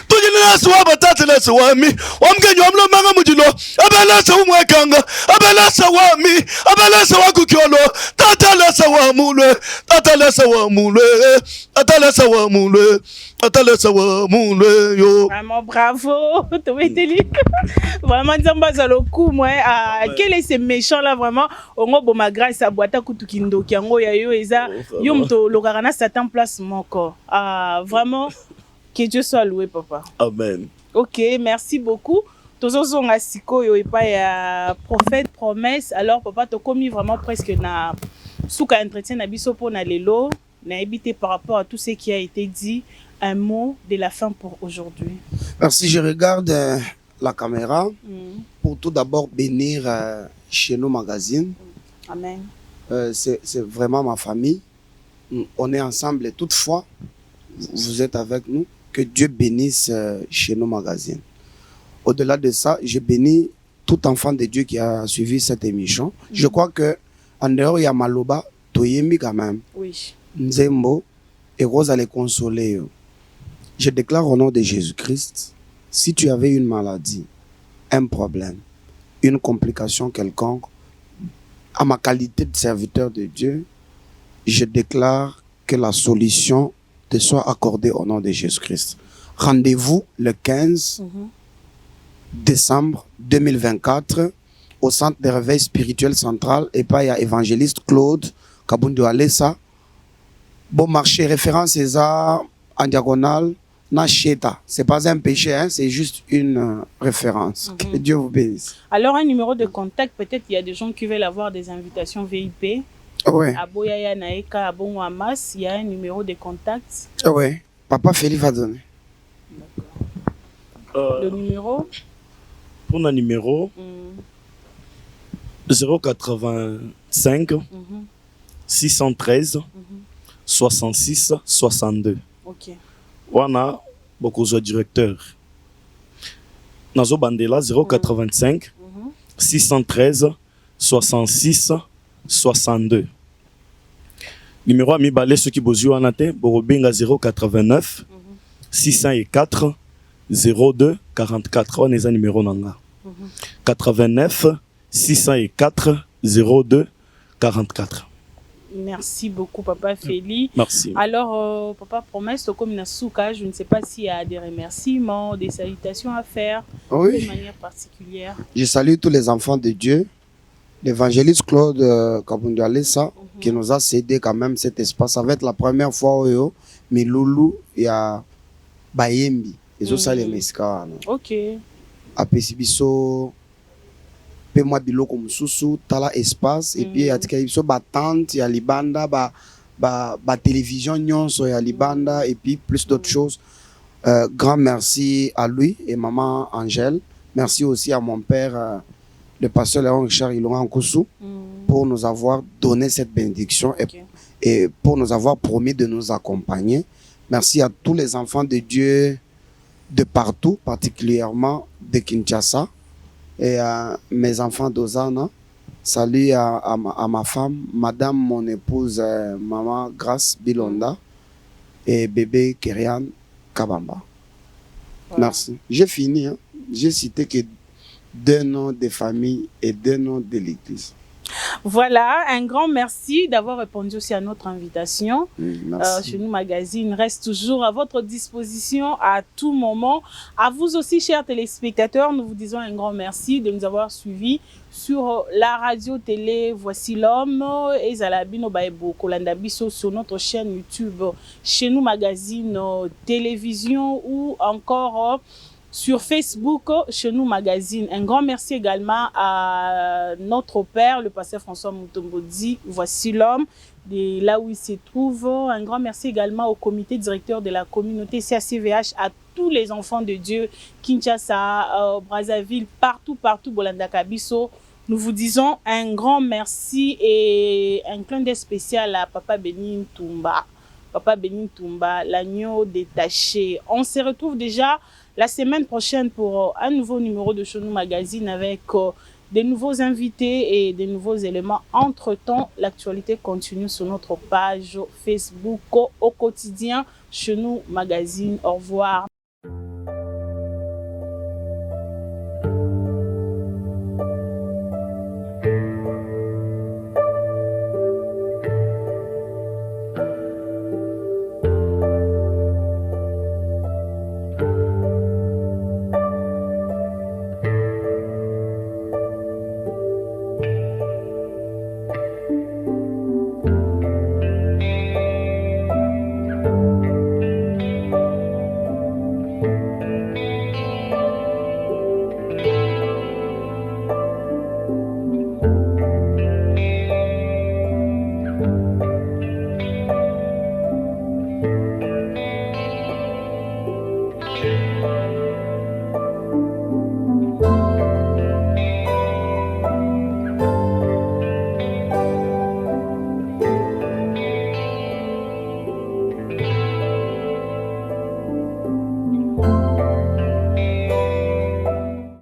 tujina lesa wa batata lesa wa mi wamgenyo amlo manga mujilo abelesa umwekanga abelesa wa kukyolo tata lesa wa mulwe yo. Vraiment bravo. Vraiment Nzambaza le coup moi quel est ce méchant là vraiment ongo boma grâce à boita kutukindo kiango ya yo eza yo mto lokarana Satan place mon corps. Vraiment que Dieu soit loué papa. Amen. OK, merci beaucoup. Tozozonga sikoyo epa ya prophète promesse. Alors papa to commis vraiment presque na souka entretien na biso pour na lelo na habité par rapport à tout ce qui a été dit. Un mot de la fin pour aujourd'hui. Merci, je regarde la caméra pour tout d'abord bénir chez nos magazines. Amen. C'est vraiment ma famille. On est ensemble et toutefois, vous êtes avec nous. Que Dieu bénisse chez nos magazines. Au-delà de ça, je bénis tout enfant de Dieu qui a suivi cette émission. Je crois que en dehors, il y a Maloba, Toyemi quand même. Oui. Nzembo et Rose allait consoler. Je déclare au nom de Jésus-Christ, si tu avais une maladie, un problème, une complication quelconque, à ma qualité de serviteur de Dieu, je déclare que la solution te soit accordée au nom de Jésus-Christ. Rendez-vous le 15 décembre 2024 au centre de réveil spirituel central et pas il y a évangéliste Claude Kabundo Alessa. Bon marché, référence César en diagonale. Nacheta, c'est pas un péché, hein, c'est juste une référence. Que Dieu vous bénisse. Alors un numéro de contact, peut-être il y a des gens qui veulent avoir des invitations VIP. Ouais. À Boyaya Naeka, à Bonwamas, il y a un numéro de contact. Ouais. Papa Félix va donner. Le numéro. Pour le numéro, 085 613 66 62. Ok. Wana bokozwa directeur. Nazo bandela 085 613 66 62. Numéro ami balé ceux qui bozu wana te borobenga 089 604 02 44. On est un numéro nanga. 89 604 02 44. Merci beaucoup, Papa Feli. Merci. Alors, Papa, promesse, comme Nasuka, je ne sais pas s'il y a des remerciements, des salutations à faire Oui. de manière particulière. Je salue tous les enfants de Dieu. L'évangéliste Claude Kabundualesa qui nous a cédé quand même cet espace. Ça va être la première fois où Miloulou et à Bayembi. Ils ont salé Meska. Ok. À Pesibiso. Moi biloko mususu tala espace et puis atika biso ba tente ya libanda ba télévision nyonso ya libanda et puis plus d'autres choses. Grand merci à lui et maman Angèle. Merci aussi à mon père le pasteur Léon Richard Ilonga Nkusu pour nous avoir donné cette bénédiction et pour nous avoir promis de nous accompagner. Merci à tous les enfants de Dieu de partout, particulièrement de Kinshasa. Et à mes enfants d'Ozana, salut à ma femme, madame, mon épouse, maman Grace Bilonda et bébé Kerian Kabamba. Voilà. Merci. J'ai fini. Hein. J'ai cité que 2 noms de famille et 2 noms de l'église. Voilà, un grand merci d'avoir répondu aussi à notre invitation. Merci. Chez nous Magazine reste toujours à votre disposition à tout moment. À vous aussi, chers téléspectateurs, nous vous disons un grand merci de nous avoir suivis sur la radio-télé Voici l'homme et Zalabino Baebo Kolandabiso sur notre chaîne YouTube Chez nous Magazine Télévision ou encore sur Facebook, Chez nous Magazine. Un grand merci également à notre père, le pasteur François Mutombodi, Voici l'homme, de là où il se trouve. Un grand merci également au comité directeur de la communauté CACVH, à tous les enfants de Dieu, Kinshasa, Brazzaville, partout, Bolanda Kabiso. Nous vous disons un grand merci et un clin d'œil spécial à Papa Benin Toumba. Papa Benin Toumba, l'agneau détaché. On se retrouve déjà la semaine prochaine pour un nouveau numéro de Chez nous Magazine avec des nouveaux invités et des nouveaux éléments. Entre-temps, l'actualité continue sur notre page Facebook au quotidien Chez nous Magazine. Au revoir.